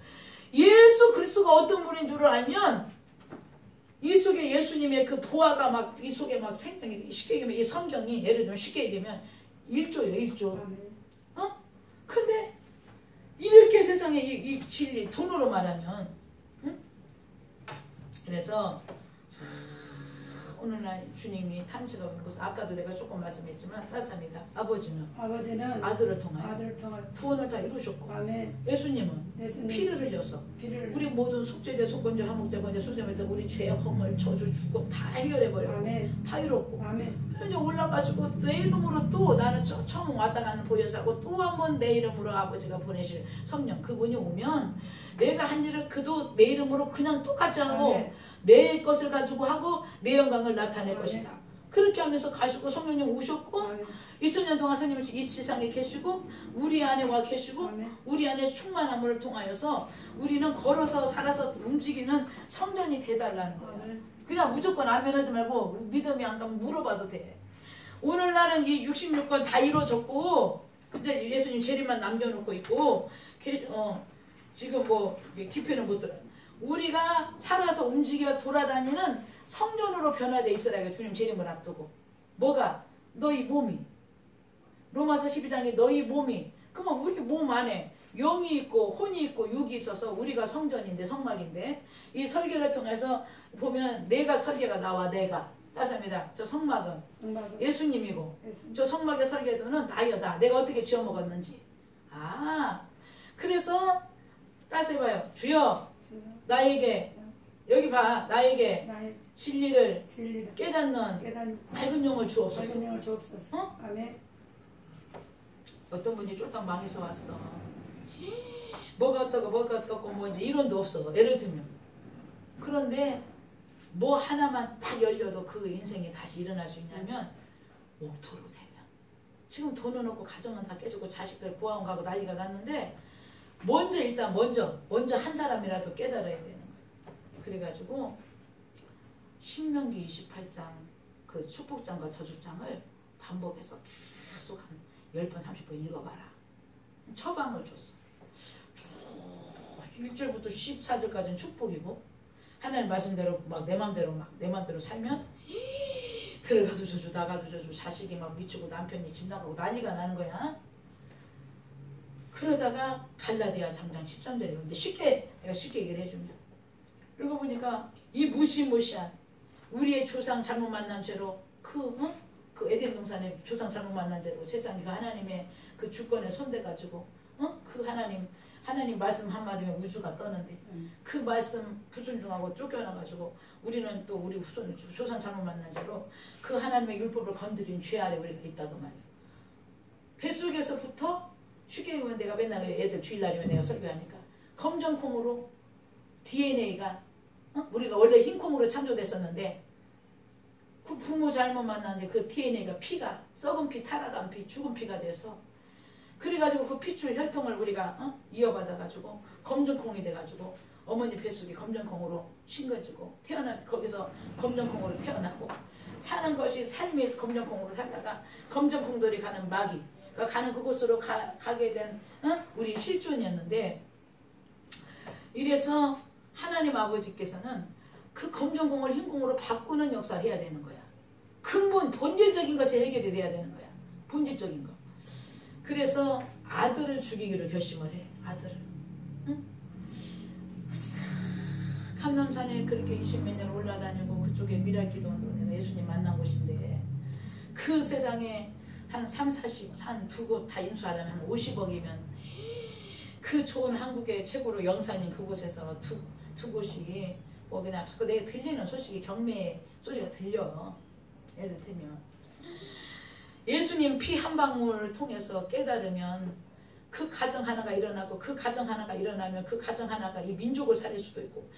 예수 그리스도가 어떤 분인 줄을 알면 이 속에 예수님의 그 보화가 막 이 속에 막 생명이 쉽게 얘기하면 이 성경이 예를 들면 쉽게 얘기하면 1조예요. 1조. 근데 이렇게 세상에 이 진리 돈으로 말하면 그래서 오늘날 주님이 탄식하고 있는 것은 아까도 내가 조금 말씀했지만 따스합니다. 아버지는 아들을 통하여 구원을 다 이루셨고 예수님은 피를 흘려서 우리 모든 속죄제, 속건제, 화목제, 번제, 순제에서 우리 죄, 허물, 저주, 죽음 다 해결해버렸고 다 이뤘고 이제 올라가시고 내 이름으로 또 나는 처음 왔다 가는 보혜사고 또 한 번 내 이름으로 아버지가 보내실 성령 그분이 오면 내가 한 일을 그도 내 이름으로 그냥 똑같이 하고 내 것을 가지고 하고 내 영광을 나타낼 것이다. 그렇게 하면서 가시고 성령님 오셨고 2000년 동안 성령님 이 세상에 계시고 우리 안에 와 계시고 우리 안에 충만함을 통하여서 우리는 걸어서 살아서 움직이는 성전이 되달라는 거예요. 그냥 무조건 아멘 하지 말고 믿음이 안 가면 물어봐도 돼. 오늘날은 이 66권 다 이루어졌고 이제 예수님 재림만 남겨놓고 있고 지금 뭐 기표는 못 들어요. 우리가 살아서 움직여 돌아다니는 성전으로 변화되어 있으라. 주님 재림을 앞두고 뭐가? 너희 몸이 로마서 12장에 너희 몸이 그러면 우리 몸 안에 영이 있고 혼이 있고 육이 있어서 우리가 성전인데 성막인데 이 설계를 통해서 보면 내가 설계가 나와. 내가 따스합니다. 저 성막은 예수님이고 저 성막의 설계도는 나여다. 내가 어떻게 지어먹었는지. 그래서 따스해봐요. 주여 나에게 여기 봐. 나에게 진리를 깨닫는 밝은 영을 주옵소서. 아멘. 어떤 분이 쫄딱 망해서 왔어. 뭐가 어떻고 뭐 이제 이론도 없어. 예를 들면. 그런데 뭐 하나만 딱 열려도 그 인생이 다시 일어날 수 있냐면 옥토로 되면. 지금 돈은 없고 가정은 다 깨지고 자식들 보아원 가고 난리가 났는데 먼저 한 사람이라도 깨달아야 되는 거예요. 그래가지고 신명기 28장 그 축복장과 저주장을 반복해서 계속 한 10번 30번 읽어봐라. 처방을 줬어. 1절부터 14절까지는 축복이고 하나님 말씀대로 막 내 맘대로 살면 들어가도 저주 나가도 저주 자식이 막 미치고 남편이 집 나가고 난리가 나는 거야. 그러다가 갈라디아 3장 13절에 이제 내가 쉽게 얘기를 해주면 그리고 보니까 이 무시무시한 우리의 조상 잘못 만난 죄로 그 에덴 동산의 조상 잘못 만난 죄로 세상이 그 하나님의 그 주권에 손대가지고 그 하나님 말씀 한마디면 우주가 떠는데 그 말씀 불순종하고 쫓겨나가지고 우리는 또 우리 후손 조상 잘못 만난 죄로 그 하나님의 율법을 건드린 죄 아래 우리가 있다고 말이야. 뱃속에서부터 쉽게 얘기하면 내가 맨날 애들 주일날이면 내가 설교하니까 검정콩으로 DNA가 우리가 원래 흰 콩으로 창조됐었는데 그 부모 잘못 만났는데 그 DNA가 피가 썩은 피, 타락한 피, 죽은 피가 돼서 그래가지고 그 피줄 혈통을 우리가 이어받아가지고 검정콩이 돼가지고 어머니 뱃속에 검정콩으로 싱거지고 거기서 검정콩으로 태어나고 사는 것이 삶에서 검정콩으로 살다가 검정콩들이 가는 마귀가 가는 그곳으로 가게 된 우리 실존이었는데 이래서 하나님 아버지께서는 그 검정콩을 흰콩으로 바꾸는 역사를 해야 되는 거야. 근본 본질적인 것이 해결이 돼야 되는 거야. 본질적인 거. 그래서 아들을 죽이기로 결심을 해. 아들을. 응? 감남산에 그렇게 20몇 년 올라다니고 그쪽에 미랄기도원으로 내가 예수님 만난 곳인데 그 세상에 한 3, 40, 한 두 곳 다 인수하려면 한 50억이면 그 좋은 한국의 최고로 영산인 그곳에서 두 곳이 뭐 그냥 자꾸 내가 들리는 소식이 경매 소리가 들려. 예를 들면 예수님 피 한 방울을 통해서 깨달으면 그 가정 하나가 일어나고 그 가정 하나가 일어나면 그 가정 하나가 이 민족을 살릴 수도 있고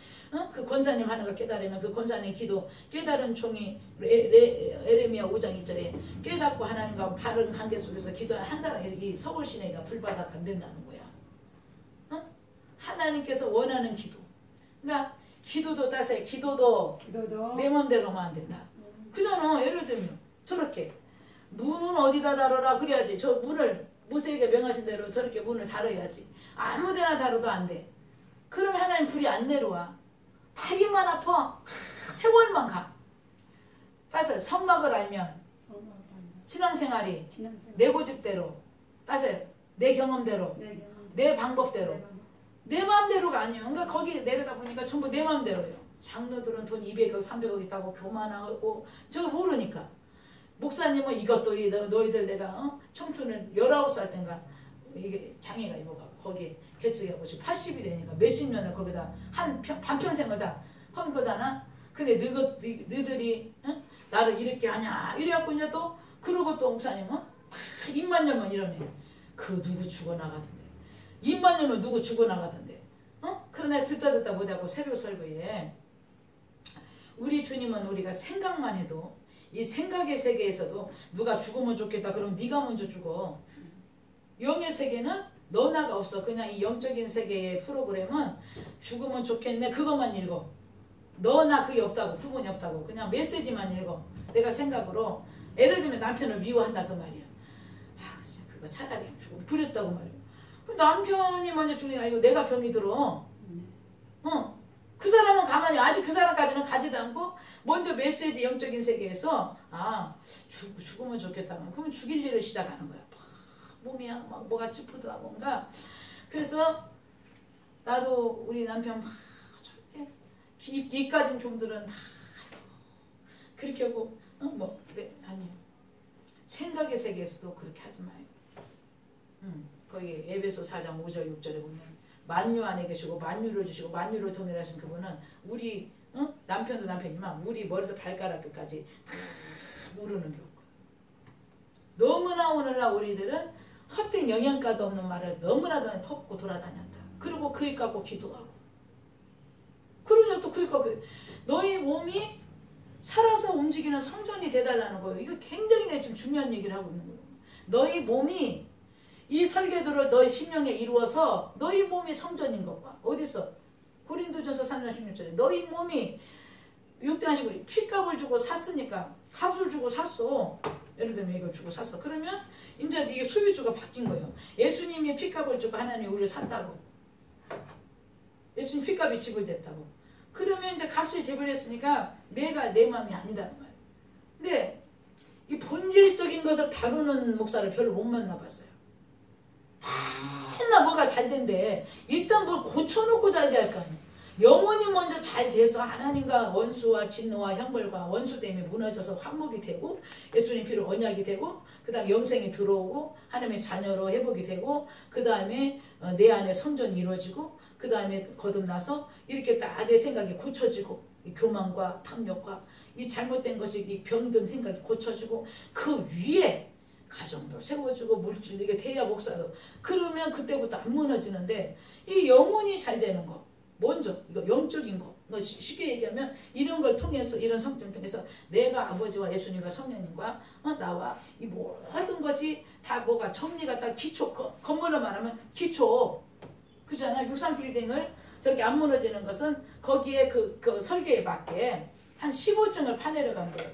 그 권사님 하나가 깨달으면 그 권사님 기도 깨달은 종이 에레미야 5장 1절에 깨닫고 하나님과 바른 관계 속에서 기도한 한 사람이 이 서울 시내가 불바다가 안 된다는 거야. 하나님께서 원하는 기도. 그러니까 기도도 따세 기도도 내 맘대로만 안 된다. 그잖아. 예를 들면 저렇게 문은 어디다 다뤄라 그래야지. 저 문을 모세에게 명하신 대로 저렇게 문을 다뤄야지. 아무데나 다뤄도 안 돼. 그러면 하나님 불이 안 내려와. 하기만 아파. 세월만 가. 따서 성막을 알면 신앙생활이 내 고집대로 따서 내 경험대로 내 방법대로 내 마음대로가 아니에요. 그러니까 거기 내려다 보니까 전부 내 마음대로예요. 장로들은 돈 200억 300억 있다고 교만하고 저거 모르니까. 목사님은 이것들이 너희들 내가 청춘을 19살 땐가 이게 장애가 입어가고 거기 개척해고 80이 되니까 몇십 년을 거기다 반평생을 다 한 거잖아. 근데 너희들이 나를 이렇게 하냐 이래갖고 이제 또 그러고 또 목사님은 입만 열면 이러네. 그 누구 죽어나가던데. 입만 열면 누구 죽어나가던데. 그러나 듣다 못하고 새벽 설교에 우리 주님은 우리가 생각만 해도 이 생각의 세계에서도 누가 죽으면 좋겠다 그러면 네가 먼저 죽어. 영의 세계는 너나가 없어. 그냥 이 영적인 세계의 프로그램은 죽으면 좋겠네 그것만 읽어. 너나 그게 없다고 구분이 없다고 그냥 메시지만 읽어. 내가 생각으로 예를 들면 남편을 미워한다 그 말이야. 그거 차라리 죽으면 부렸다고 말이야. 남편이 먼저 죽는 게 아니고 내가 병이 들어. 그 사람은 가만히 아직 그 사람까지는 가지도 않고 먼저 메시지 영적인 세계에서 죽으면 좋겠다. 그러면 죽일 일을 시작하는 거야. 몸이야 막 뭐가 찌푸드하고 뭔가. 그래서 나도 우리 남편 막 저렇게 이까진 종들은 다 그렇게 하고 아니요. 생각의 세계에서도 그렇게 하지 마요. 거기 에베소 4장 5절 6절에 보면 만유 안에 계시고 만유를 주시고 만유를 통일하신 그분은 우리 남편도 남편이지만 우리 머리에서 발가락 끝까지 다 모르는 게 없고 너무나 오늘날 우리들은 헛된 영양가도 없는 말을 너무나도 많이 퍼붓고 돌아다녔다. 그리고 그입 갖고 기도하고 그러냐 또 그입 갖고 너희 몸이 살아서 움직이는 성전이 돼달라는 거예요. 이거 굉장히 내가 지금 중요한 얘기를 하고 있는 거예요. 너희 몸이 이 설계도를 너희 심령에 이루어서 너희 몸이 성전인 것과 어디서 고린도전서 3장 16절에 너희 몸이 육대하시고 핏값을 주고 샀으니까 값을 주고 샀어. 예를 들면 이걸 주고 샀어. 그러면 이제 이게 소유주가 바뀐 거예요. 예수님이 핏값을 주고 하나님이 우리를 샀다고. 예수님 핏값이 지불됐다고. 그러면 이제 값을 지불했으니까 내가 내 마음이 아니다는 말이에요. 근데 이 본질적인 것을 다루는 목사를 별로 못 만나봤어요. 맨날 뭐가 잘 된대. 일단 뭘 고쳐놓고 잘 될 거 아니에요. 영혼이 먼저 잘 돼서 하나님과 원수와 진노와 형벌과 원수 때문에 무너져서 화목이 되고 예수님 피로 언약이 되고 그 다음에 영생이 들어오고 하나님의 자녀로 회복이 되고 그 다음에 내 안에 성전이 이루어지고 그 다음에 거듭나서 이렇게 딱 내 생각이 고쳐지고 이 교만과 탐욕과 이 잘못된 것이 이 병든 생각이 고쳐지고 그 위에 가정도 세워주고 물질 이게 대야 목사도 그러면 그때부터 안 무너지는데 이 영혼이 잘 되는 거 먼저 이거 영적인 거 쉽게 얘기하면 이런 걸 통해서 이런 성경을 통해서 내가 아버지와 예수님과 성령님과 나와 이 모든 것이 다 뭐가 정리가 딱 기초 건물로 말하면 기초 그잖아. 63빌딩을 저렇게 안 무너지는 것은 거기에 그 설계에 맞게 한 15층을 파내려 간 거예요.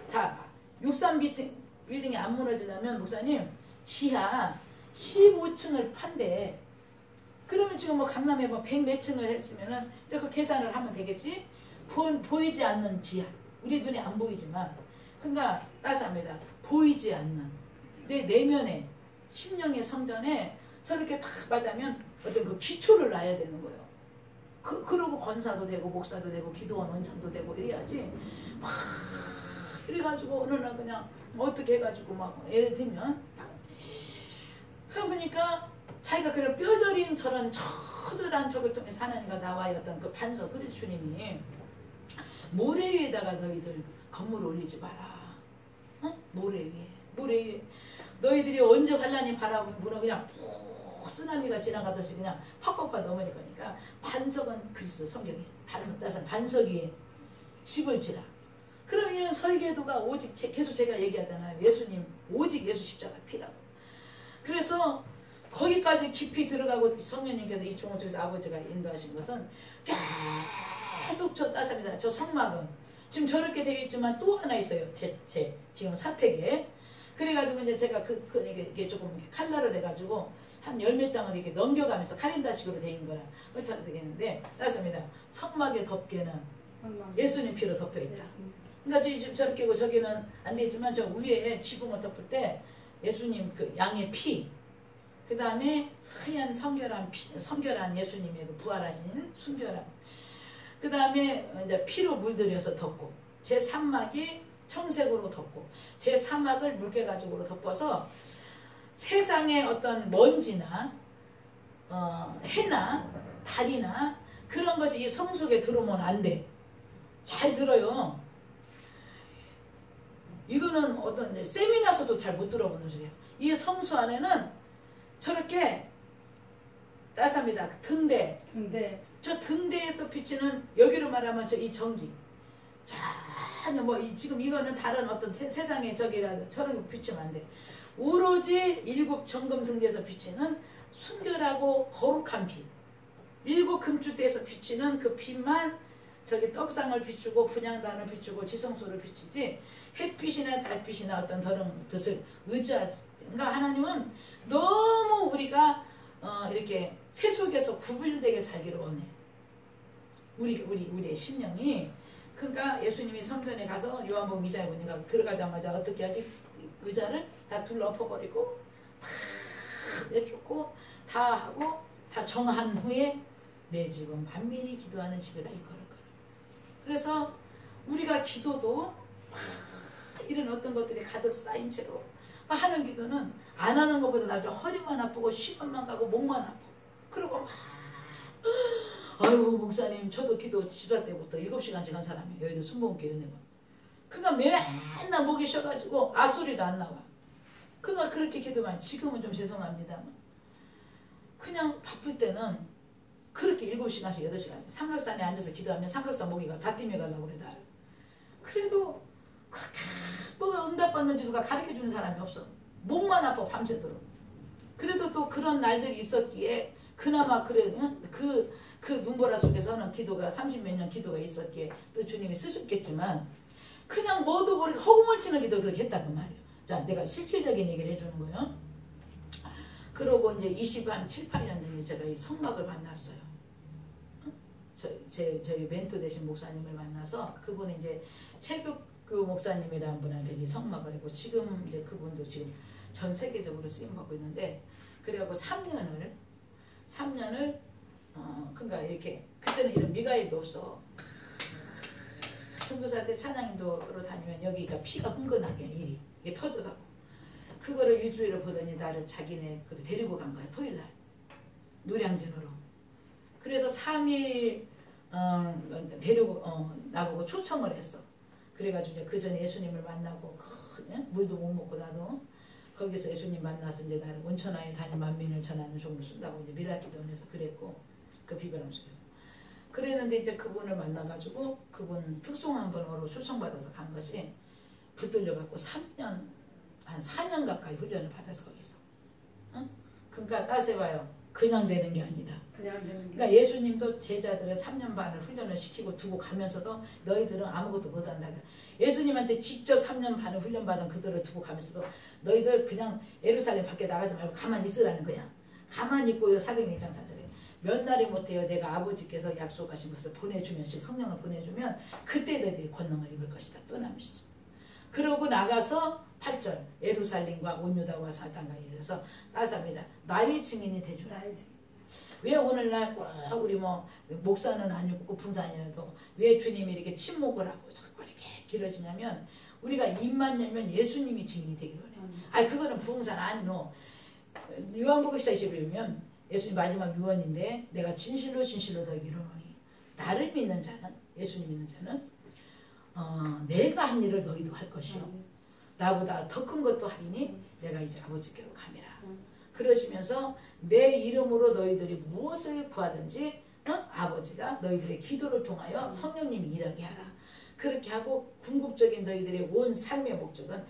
자, 63빌딩이 안 무너지려면 목사님 지하 15층을 판대. 그러면 지금 뭐 강남에 뭐 100몇 층을 했으면은 이제 그 계산을 하면 되겠지. 보이지 않는 지하. 우리 눈에 안 보이지만 그러니까 따스합니다. 보이지 않는 내 내면에 심령의 성전에 저렇게 딱 맞으면 어떤 그 기초를 놔야 되는 거예요. 그러고 권사도 되고 목사도 되고 기도원 원장도 되고 이래야지. 막 이래가지고 어느 날 그냥 어떻게 해가지고 막 예를 들면 그러니까 자기가 그런 뼈저린 저런 처절한 적을 통해서 하나님과 나와의 어떤 그 반석 그래서 주님이 모래 위에다가 너희들 건물을 올리지 마라. 모래 위에 너희들이 언제 환란이 바라고 문어 그냥 쓰나미가 지나가듯이 그냥 팍팍팍 넘어질 거니까 반석은 그리스도 성경이 반석 위에 집을 지라. 그럼 이런 설계도가 오직 계속 제가 얘기하잖아요. 예수님 오직 예수 십자가 피라고. 그래서 거기까지 깊이 들어가고 성령님께서 이 종을 통해서 아버지가 인도하신 것은 계속 저 따습니다. 저 성막은 지금 저렇게 되어 있지만 또 하나 있어요. 제 지금 사택에. 그래가지고 이제 제가 이게 조금 이렇게 칼날을 해가지고 한 10몇 장을 이렇게 넘겨가면서 카린다식으로 되어 있는 거라 그렇게 되겠는데 따습니다. 성막의 덮개는 예수님 피로 덮여 있다. 그러니까 지금 저렇게 하고 저기는 안 되지만 저 위에 지붕을 덮을 때 예수님 그 양의 피, 그 다음에 하얀 성결한 예수님의 그 부활하신 순결한, 그 다음에 이제 피로 물들여서 덮고, 제 3막이 청색으로 덮고, 제 4막을 물개가죽으로 덮어서 세상의 어떤 먼지나 해나 달이나 그런 것이 이 성 속에 들어오면 안 돼. 잘 들어요. 이거는 어떤 세미나서도 잘 못 들어보는 소리예요. 이 성수 안에는 저렇게 따스합니다. 등대. 저 등대에서 비치는 여기로 말하면 저 이 전기. 전혀 뭐 지금 이거는 다른 어떤 세상의 저기라도 저런 비치면 안 돼. 오로지 7 정금 등대에서 비치는 순결하고 거룩한 빛. 7 금주대에서 비치는 그 빛만 저기 떡상을 비추고 분향단을 비추고 지성소를 비치지 햇빛이나 달빛이나 어떤 다른 것을 의지하지. 그러니까 하나님은 너무 우리가 이렇게 세속에서 구별되게 살기를 원해. 우리의 심령이. 그러니까 예수님이 성전에 가서 요한복음 2장에 보니까 들어가자마자 어떻게 하지? 의자를 다 둘러엎어버리고 다 내쫓고 다 하고 다 정한 후에 내 집은 만민이 기도하는 집이라 일컬을 거라. 그래서 우리가 기도도 이런 어떤 것들이 가득 쌓인 채로 하는 기도는 안 하는 것보다 나중에 허리만 아프고 시간만 가고 목만 아프고 그러고 막 아이고 목사님 저도 기도 지도할 때부터 7시간씩 한 사람이에요. 여의도 순복음교회 은혜가. 그러니까 맨날 목이 쉬어가지고 아소리도 안 나와. 그러니까 그렇게 기도만 지금은 좀 죄송합니다만 그냥 바쁠 때는 그렇게 7시간씩 8시간씩 삼각산에 앉아서 기도하면 삼각산 모기가 다 뛰며 가려고 그래 나를. 그래도 그렇게 뭐가 응답받는지 누가 가르쳐주는 사람이 없어. 목만 아파 밤새도록. 그래도 또 그런 날들이 있었기에 그나마 그래 그 눈보라 속에서는 기도가 30몇 년 기도가 있었기에 또 주님이 쓰셨겠지만 그냥 뭐도 모르게 허공을 치는 기도 그렇게 했다 그 말이에요. 자, 내가 실질적인 얘기를 해주는 거예요. 그러고 이제 27, 8년 전에 제가 이 성막을 만났어요. 저희 멘토 되신 목사님을 만나서 그분이 이제 최백교 목사님이라는 분한테 이 성막을 했고 지금 이제 그분도 지금 전 세계적으로 쓰임받고 있는데 그래갖고 3년을 그러니까 이렇게 그때는 이런 미가일도 없어. 선교사 때 찬양인도로 다니면 여기가 피가 흥건하게 일이 이게 터져가고 그거를 일주일을 보더니 나를 자기네 데리고 간 거야. 토요일날 노량진으로. 그래서 3일 데리고 나보고 초청을 했어. 그래가지고 그 전에 예수님을 만나고 물도 못 먹고 나도 거기서 예수님 만나서 이제 나를 온천하에 다니 만민을 전하는 종로 쓴다고 이제 미라기도원에서 그랬고 그 비바람 속에서 그랬는데 이제 그분을 만나가지고 그분 특송한 번호로 초청받아서 간 것이 붙들려갖고 3년 한 4년 가까이 훈련을 받아서 거기서 그러니까 따져봐요. 그냥 되는 게 아니다. 그러니까 예수님도 제자들을 3년 반을 훈련을 시키고 두고 가면서도 너희들은 아무것도 못한다. 예수님한테 직접 3년 반을 훈련받은 그들을 두고 가면서도 너희들 그냥 예루살렘 밖에 나가지 말고 가만히 있으라는 거야. 가만히 있고 사도행전 장사들이 몇 날이 못해요. 내가 아버지께서 약속하신 것을 보내주면씩 성령을 보내주면 그때 너희들이 권능을 입을 것이다. 떠나면서 그러고 나가서 8절 예루살렘과 온 유다와 사단과 이르러서 따사합니다. 나의 증인이 되주라. 왜 오늘날 꼭 우리 목사는 아니고 풍사아니라도 왜 주님이 이렇게 침묵을 하고 자꾸 이렇게 길어지냐면 우리가 입만 열면 예수님이 증인이 되기로 해. 아니 그거는 부흥사는 아니노. 요한복음 14:21이면 예수님 마지막 유언인데 내가 진실로 너희에게 이르노니 나를 믿는 자는 예수님 믿는 자는 내가 한 일을 너희도 할 것이요 나보다 더 큰 것도 하리니 내가 이제 아버지께로 가미라. 그러시면서 내 이름으로 너희들이 무엇을 구하든지 아버지가 너희들의 기도를 통하여 성령님이 일하게 하라. 그렇게 하고 궁극적인 너희들의 온 삶의 목적은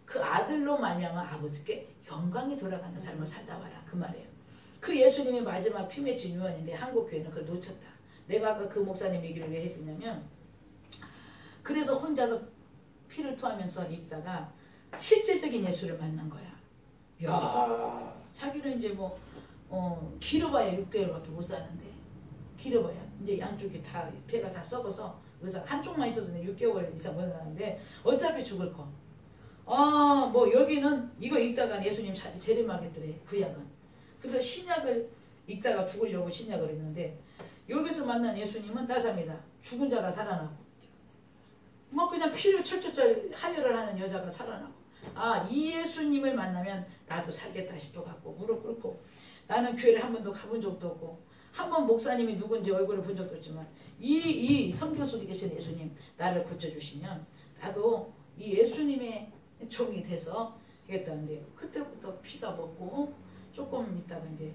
그 아들로 말미암아 아버지께 영광이 돌아가는 삶을 살다 와라. 그 말이에요. 그 예수님의 마지막 피 맺힌 유언인데 한국교회는 그걸 놓쳤다. 내가 아까 그 목사님 얘기를 왜 해드냐면 그래서 혼자서 피를 토하면서 있다가 실제적인 예수를 만난 거야. 야, 자기는 이제 길어봐야 6개월밖에 못 사는데 길어봐야 이제 양쪽이 다 폐가 다 썩어서 의사 한쪽만 있어도 6개월 이상 못 사는데 어차피 죽을 거. 여기는 이거 읽다가 예수님 재림하겠더래 구약은. 그래서 신약을 읽다가 죽으려고 신약을 읽는데 여기서 만난 예수님은 따사합니다. 죽은 자가 살아나고 그냥 피를 철철철 하혈을 하는 여자가 살아나고 이 예수님을 만나면 나도 살겠다 싶어갖고 무릎 꿇고 나는 교회를 한 번도 가본 적도 없고 한 번 목사님이 누군지 얼굴을 본 적도 없지만 이 성경 속에 계신 예수님 나를 고쳐주시면 나도 이 예수님의 종이 돼서 하겠다는데 그때부터 피가 먹고 조금 있다가 이제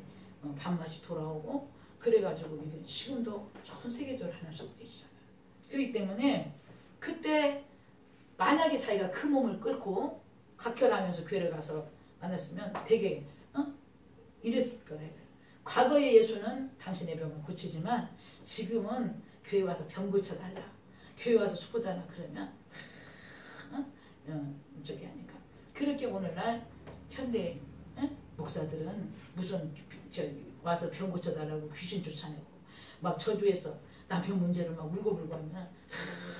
밥맛이 돌아오고 그래가지고 이게 지금도 전 세계적으로 하나님 속에 계시잖아요. 그렇기 때문에 그때 만약에 자기가 그 몸을 끌고 각혈하면서 교회를 가서 만났으면 되게 이랬을 거래요. 과거의 예수는 당신의 병을 고치지만 지금은 교회 와서 병 고쳐달라. 교회 와서 축복달라 그러면 저기 하니까 그렇게 오늘날 현대 목사들은 무슨 와서 병 고쳐달라고 귀신 쫓아내고 막 저주해서 남편 문제를 막 울고불고 하면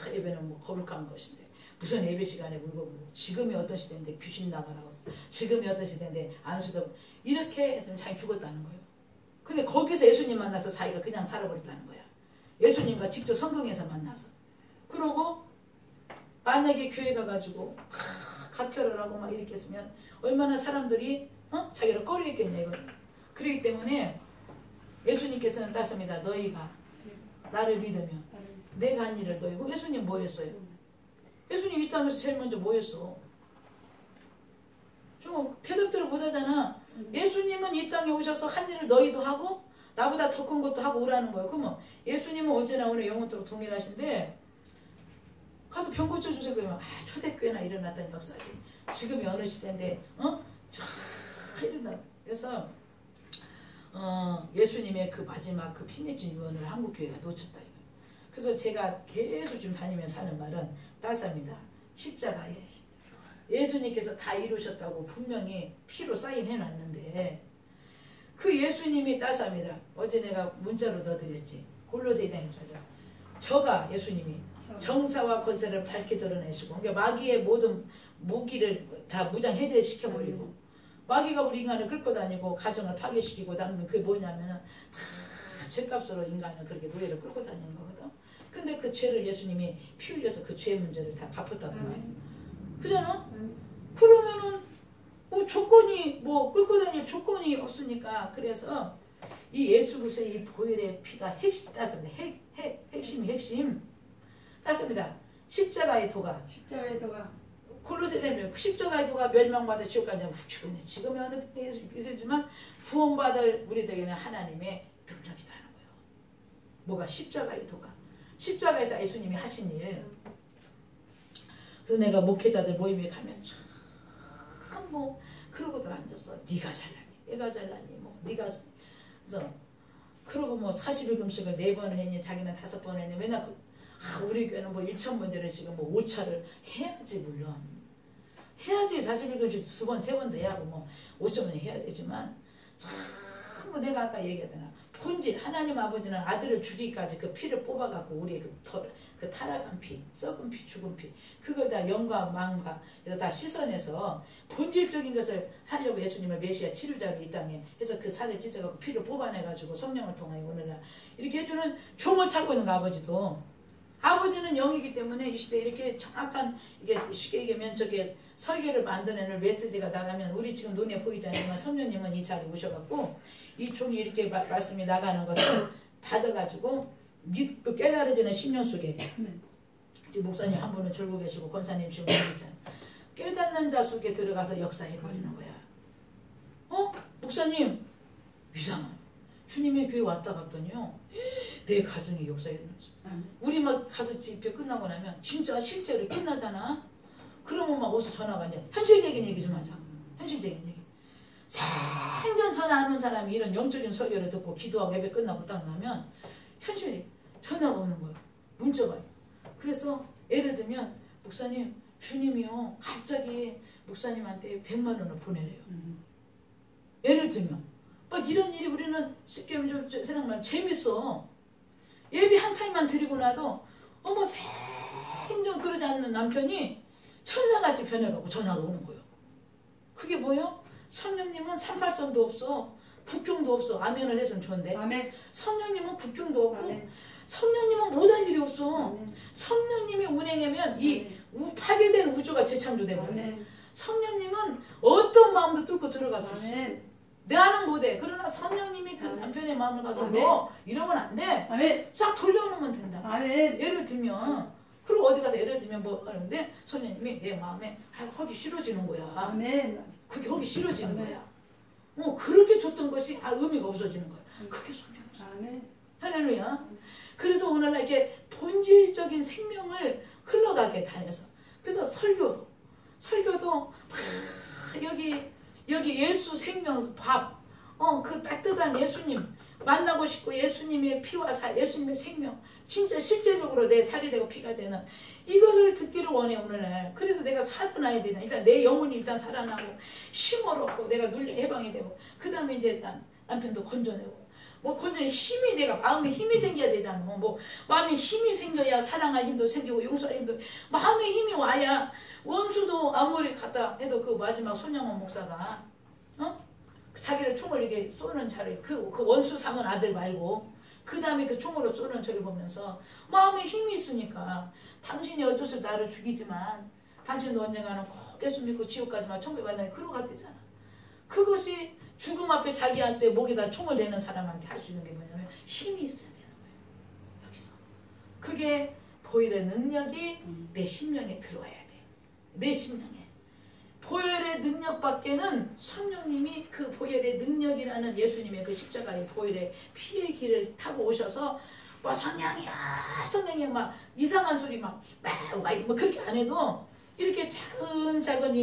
예배는 거룩한 것인데 무슨 예배 시간에 울고불고 지금이 어떤 시대인데 귀신 나가라고 지금이 어떤 시대인데 안수도 이렇게 해서 자기 죽었다는 거예요. 근데 거기서 예수님 만나서 자기가 그냥 살아버렸다는 거야. 예수님과 직접 성경에서 만나서 그러고 만약에 교회 가가지고 각혈을 하고 막 이렇게 했으면 얼마나 사람들이 자기를 꺼리겠냐 이거. 그렇기 때문에 예수님께서는 따릅니다. 너희가 나를 믿으면 내가 한 일을 너희고 예수님 뭐 했어요? 예수님 이 땅에서 제일 먼저 뭐 했어? 좀 대답들을 못하잖아. 예수님은 이 땅에 오셔서 한 일을 너희도 하고 나보다 더 큰 것도 하고 오라는 거예요. 그러면 예수님은 어제나 오늘 영원토록 동일하신데 가서 병 고쳐주세요 그러면 초대교회나 일어났던 역사지. 지금이 어느 시대인데 그래서 예수님의 그 마지막 그 피 맺힌 유언을 한국교회가 놓쳤다. 그래서 제가 계속 좀 다니면서 하는 말은 따스합니다. 십자가에 예수님께서 다 이루셨다고 분명히 피로 사인해놨는데 그 예수님이 따스합니다. 어제 내가 문자로 넣어드렸지. 골로새 2장 1절. 저가 예수님이 정사와 권세를 밝게 드러내시고, 그러니까 마귀의 모든 무기를 다 무장 해제시켜버리고, 마귀가 우리 인간을 끌고 다니고 가정을 파괴시키고 다니면 그게 뭐냐면은 다 죄값으로 인간을 그렇게 노예를 끌고 다니는 거거든. 근데 그 죄를 예수님이 피 흘려서 그 죄 문제를 다 갚았다는 거예요. 그잖아? 그러면은 뭐 조건이 뭐 끌고 다닐 조건이 없으니까. 그래서 이 예수 그리스도의 이 보혈의 피가 핵심 따습니다. 핵심 따습니다. 십자가의 도가 골로새서 십자가의 도가 멸망받아 지옥 가냐 훅 죽었네. 지금의 어느 때지만 구원받을 우리들에게는 하나님의 능력이다 하는 거예요. 뭐가 십자가의 도가. 십자가에서 예수님이 하신 일. 그래서 내가 목회자들 모임에 가면 참 뭐 그러고들 앉았어. 네가 잘나니 내가 잘나니 뭐 네가 그래서 그러고 뭐 41금식을 4번을 했니 자기는 5번 했니 맨날 우리 교회는 뭐 1,000번째를 지금 뭐 5차를 해야지. 물론 해야지. 41금식 2번 3번도 해야 하고 뭐 5점은 해야 되지만 참 뭐 내가 아까 얘기했잖아. 본질 하나님 아버지는 아들을 주기까지 그 피를 뽑아갖고 우리의 그 타락한 피, 썩은 피, 죽은 피 그걸 다 영과 마음과 다 씻어내서 본질적인 것을 하려고 예수님을 메시아 치료자로 이 땅에 해서 그 살을 찢어갖고 피를 뽑아내가지고 성령을 통하여 오늘날 이렇게 해주는 종을 찾고 있는 거. 아버지는 영이기 때문에 이 시대에 이렇게 정확한 이게 쉽게 얘기하면 저게 설계를 만들어내는 메시지가 나가면 우리 지금 눈에 보이지 않지만 성령님은 이 자리에 오셔갖고 이 종이 이렇게 말씀이 나가는 것을 받아가지고 믿고 깨달아지는 심령 속에 지금 목사님 한 분은 졸고 계시고 권사님 지금 있잖아요. 깨닫는 자 속에 들어가서 역사해버리는 거야. 목사님 이상한 주님의 교회 왔다 갔더니요 내 가정의 역사에 일어났어. 우리 막 가서 집회 끝나고 나면 진짜 실제로 끝나잖아. 그러면 막 어디서 전화가 이제 현실적인 얘기 좀 하자. 현실적인 얘기. 생전 전화 안 온 사람이 이런 영적인 설교를 듣고 기도하고 예배 끝나고 딱 나면 현실이 전화가 오는 거예요. 문자가. 그래서 예를 들면 목사님 주님이요 갑자기 목사님한테 100만 원을 보내래요. 예를 들면 막 이런 일이 우리는 쉽게 좀 세상말 재밌어. 예배 한 타임만 드리고 나도 어머 생전 그러지 않는 남편이 천사같이 변해가고 전화가 오는 거예요. 그게 뭐예요? 성령님은 38선도 없어. 국경도 없어. 아멘을 해서는 좋은데. 아멘. 성령님은 국경도 없고 아멘. 성령님은 못할 일이 없어. 아멘. 성령님이 운행하면 이 파괴된 우주가 재창조되고 성령님은 어떤 마음도 뚫고 들어갈 수 있어. 나는 못해. 그러나 성령님이 그 남편의 마음을 가서 너 이러면 안 돼. 싹 돌려놓으면 된다. 예를 들면 그리고 어디 가서 예를 들면 뭐 하는데 성령님이 내 마음에 하기 싫어지는 거야. 그게 하기 싫어지는 거야. 그렇게 줬던 것이 의미가 없어지는 거야. 그게 성령이야. 할렐루야. 그래서 오늘날 이렇게 본질적인 생명을 흘러가게 다녀서 그래서 설교도 여기 예수 생명 밥 그 따뜻한 예수님 만나고 싶고 예수님의 피와 살 예수님의 생명 진짜 실제적으로 내 살이 되고 피가 되는 이거를 듣기를 원해 오늘날. 그래서 내가 살아나야 되잖아. 일단 내 영혼이 일단 살아나고 힘을 얻고 내가 눌려 해방이 되고 그 다음에 이제 남편도 건져내고 뭐 건져내 힘이 내가 마음에 힘이 생겨야 되잖아. 뭐 마음에 힘이 생겨야 사랑할 힘도 생기고 용서할 힘도 마음에 힘이 와야 원수도 아무리 갔다 해도 그 마지막 손영원 목사가 자기를 총을 이렇게 쏘는 자를 그 원수 삼은 아들 말고 그 다음에 그 총으로 쏘는 저를 보면서 마음에 힘이 있으니까 당신이 어쩔 수 없이 나를 죽이지만 당신도 언젠가는 꼭 예수 믿고 지옥 가지만 천국에 만나니 그러고 갔대잖아. 그것이 죽음 앞에 자기한테 목에다 총을 대는 사람한테 할 수 있는 게 뭐냐면 힘이 있어야 되는 거예요. 여기서. 그게 보혈의 능력이 내 심령에 들어와야 돼. 내 심령에. 보혈의 능력밖에는 성령님이 그 보혈의 능력이라는 예수님의 그 십자가의 보혈의 피의 길을 타고 오셔서 뭐 성령이야 막 이상한 소리 막 그렇게 안 해도 이렇게 차근차근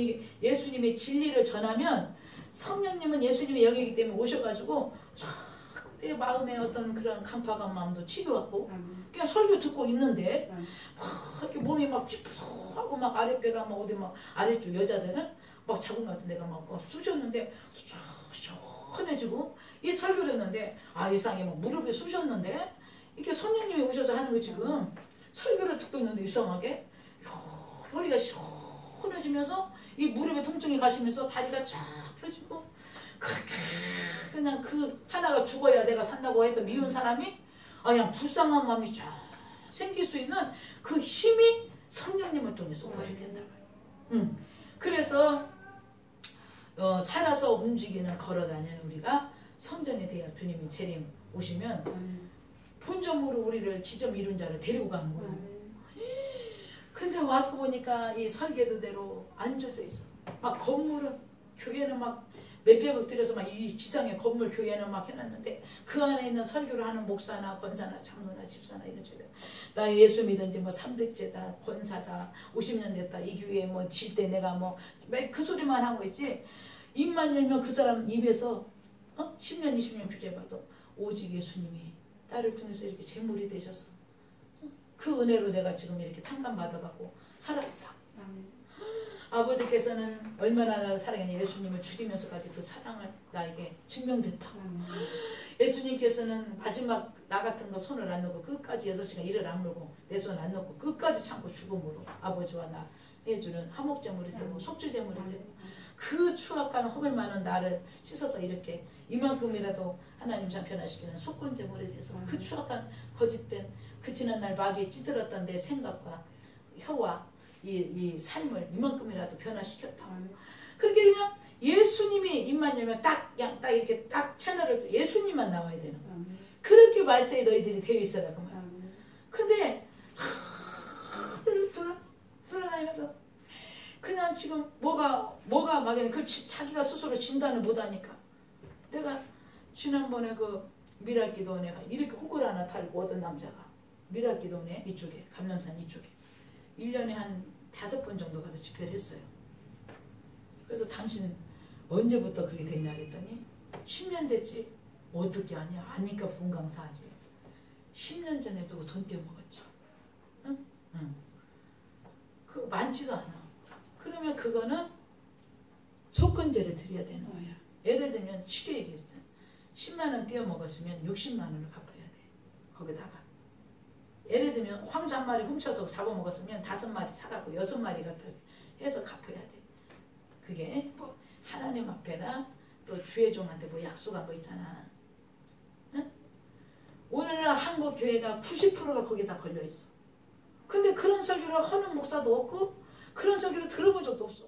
예수님의 진리를 전하면 성령님은 예수님의 영이기 때문에 오셔가지고 내 마음에 어떤 그런 강팍한 마음도 치료하고 그냥 설교 듣고 있는데 막 이렇게 몸이 막 찌푸하고 막 아랫배가 막 어디 막 아래쪽 여자들은 막 자국 같은 데가 막 쑤셨는데 시원해지고 이 설교를 했는데 이상하게 막 무릎에 쑤셨는데 이렇게 손님이 오셔서 하는 거 지금 설교를 듣고 있는데 이상하게 허리가 시원해지면서 이 무릎에 통증이 가시면서 다리가 쫙 펴지고 그냥 그 하나가 죽어야 내가 산다고 했던 미운 사람이 그냥 불쌍한 마음이 쫙 생길 수 있는 그 힘이 성령님을 통해서 발견된다고요. 그래서 살아서 움직이는 걸어다니는 우리가 성전에 대한 주님이 재림 오시면 본점으로 우리를 지점 이룬 자를 데리고 가는 거예요. 근데 와서 보니까 이 설계도대로 앉아져 있어. 막 건물은 교회는 막 몇백억 들여서 막 이 지상의 건물 교회는 막 해놨는데 그 안에 있는 설교를 하는 목사나 권사나 장로나 집사나 이런 저들 나 예수 믿은지 뭐 3대째다 권사다 50년 됐다 이 교회에 뭐 질 때 내가 뭐 그 소리만 하고 있지 입만 열면 그 사람 입에서 10년 20년 주제봐도 오직 예수님이 딸을 통해서 이렇게 제물이 되셔서 그 은혜로 내가 지금 이렇게 탕감 받아가고 살아있다. 아버지께서는 얼마나 나를 사랑했냐 예수님을 죽이면서까지 그 사랑을 나에게 증명됐다. 예수님께서는 마지막 나 같은 거 손을 안 놓고 끝까지 6시간 이를 악물고 내 손 안 놓고 끝까지 참고 죽음으로 아버지와 나 해주는 화목제물이 되고 속주제물이 되고 그 추악한 허물 많은 나를 씻어서 이렇게 이만큼이라도 하나님 참 변화시키는 속건제물이 돼서 그 추악한 거짓된 그 지난날 마귀에 찌들었던 내 생각과 혀와 이 삶을 이만큼이라도 변화시켰다. 그렇게 그냥 예수님이 입만 열면 딱 이렇게 딱 채널을 예수님만 나와야 되는 거야. 그렇게 말세에 너희들이 되어 있어라 그 말. 근데 돌아다니면서 그냥 지금 뭐가 막연히 그 자기가 스스로 진단을 못하니까 내가 지난번에 그 미랄기도원에 이렇게 호글 하나 달고 어떤 남자가 미랄기도원에 이쪽에 감남산 이쪽에 1년에 한 5번 정도 가서 집회를 했어요. 그래서 당신 언제부터 그렇게 됐냐 그랬더니 10년 됐지. 어떻게 아냐? 아니까 분강사하지. 10년 전에 누구 돈 떼어먹었죠. 응? 그거 많지도 않아. 그러면 그거는 속건제를 드려야 되는 거야. 예를 들면 쉽게 얘기했을 때 10만 원 떼어먹었으면 60만 원을 갚아야 돼. 거기다가 예를 들면 황소 한 마리 훔쳐서 잡아먹었으면 5마리 사갖고 6마리 갖다 해서 갚아야 돼. 그게 뭐 하나님 앞에다 또 주의 종한테 뭐 약속한 거 있잖아. 응? 오늘날 한국 교회가 90%가 거기에 다 걸려 있어. 근데 그런 설교를 하는 목사도 없고 그런 설교를 들어본 적도 없어.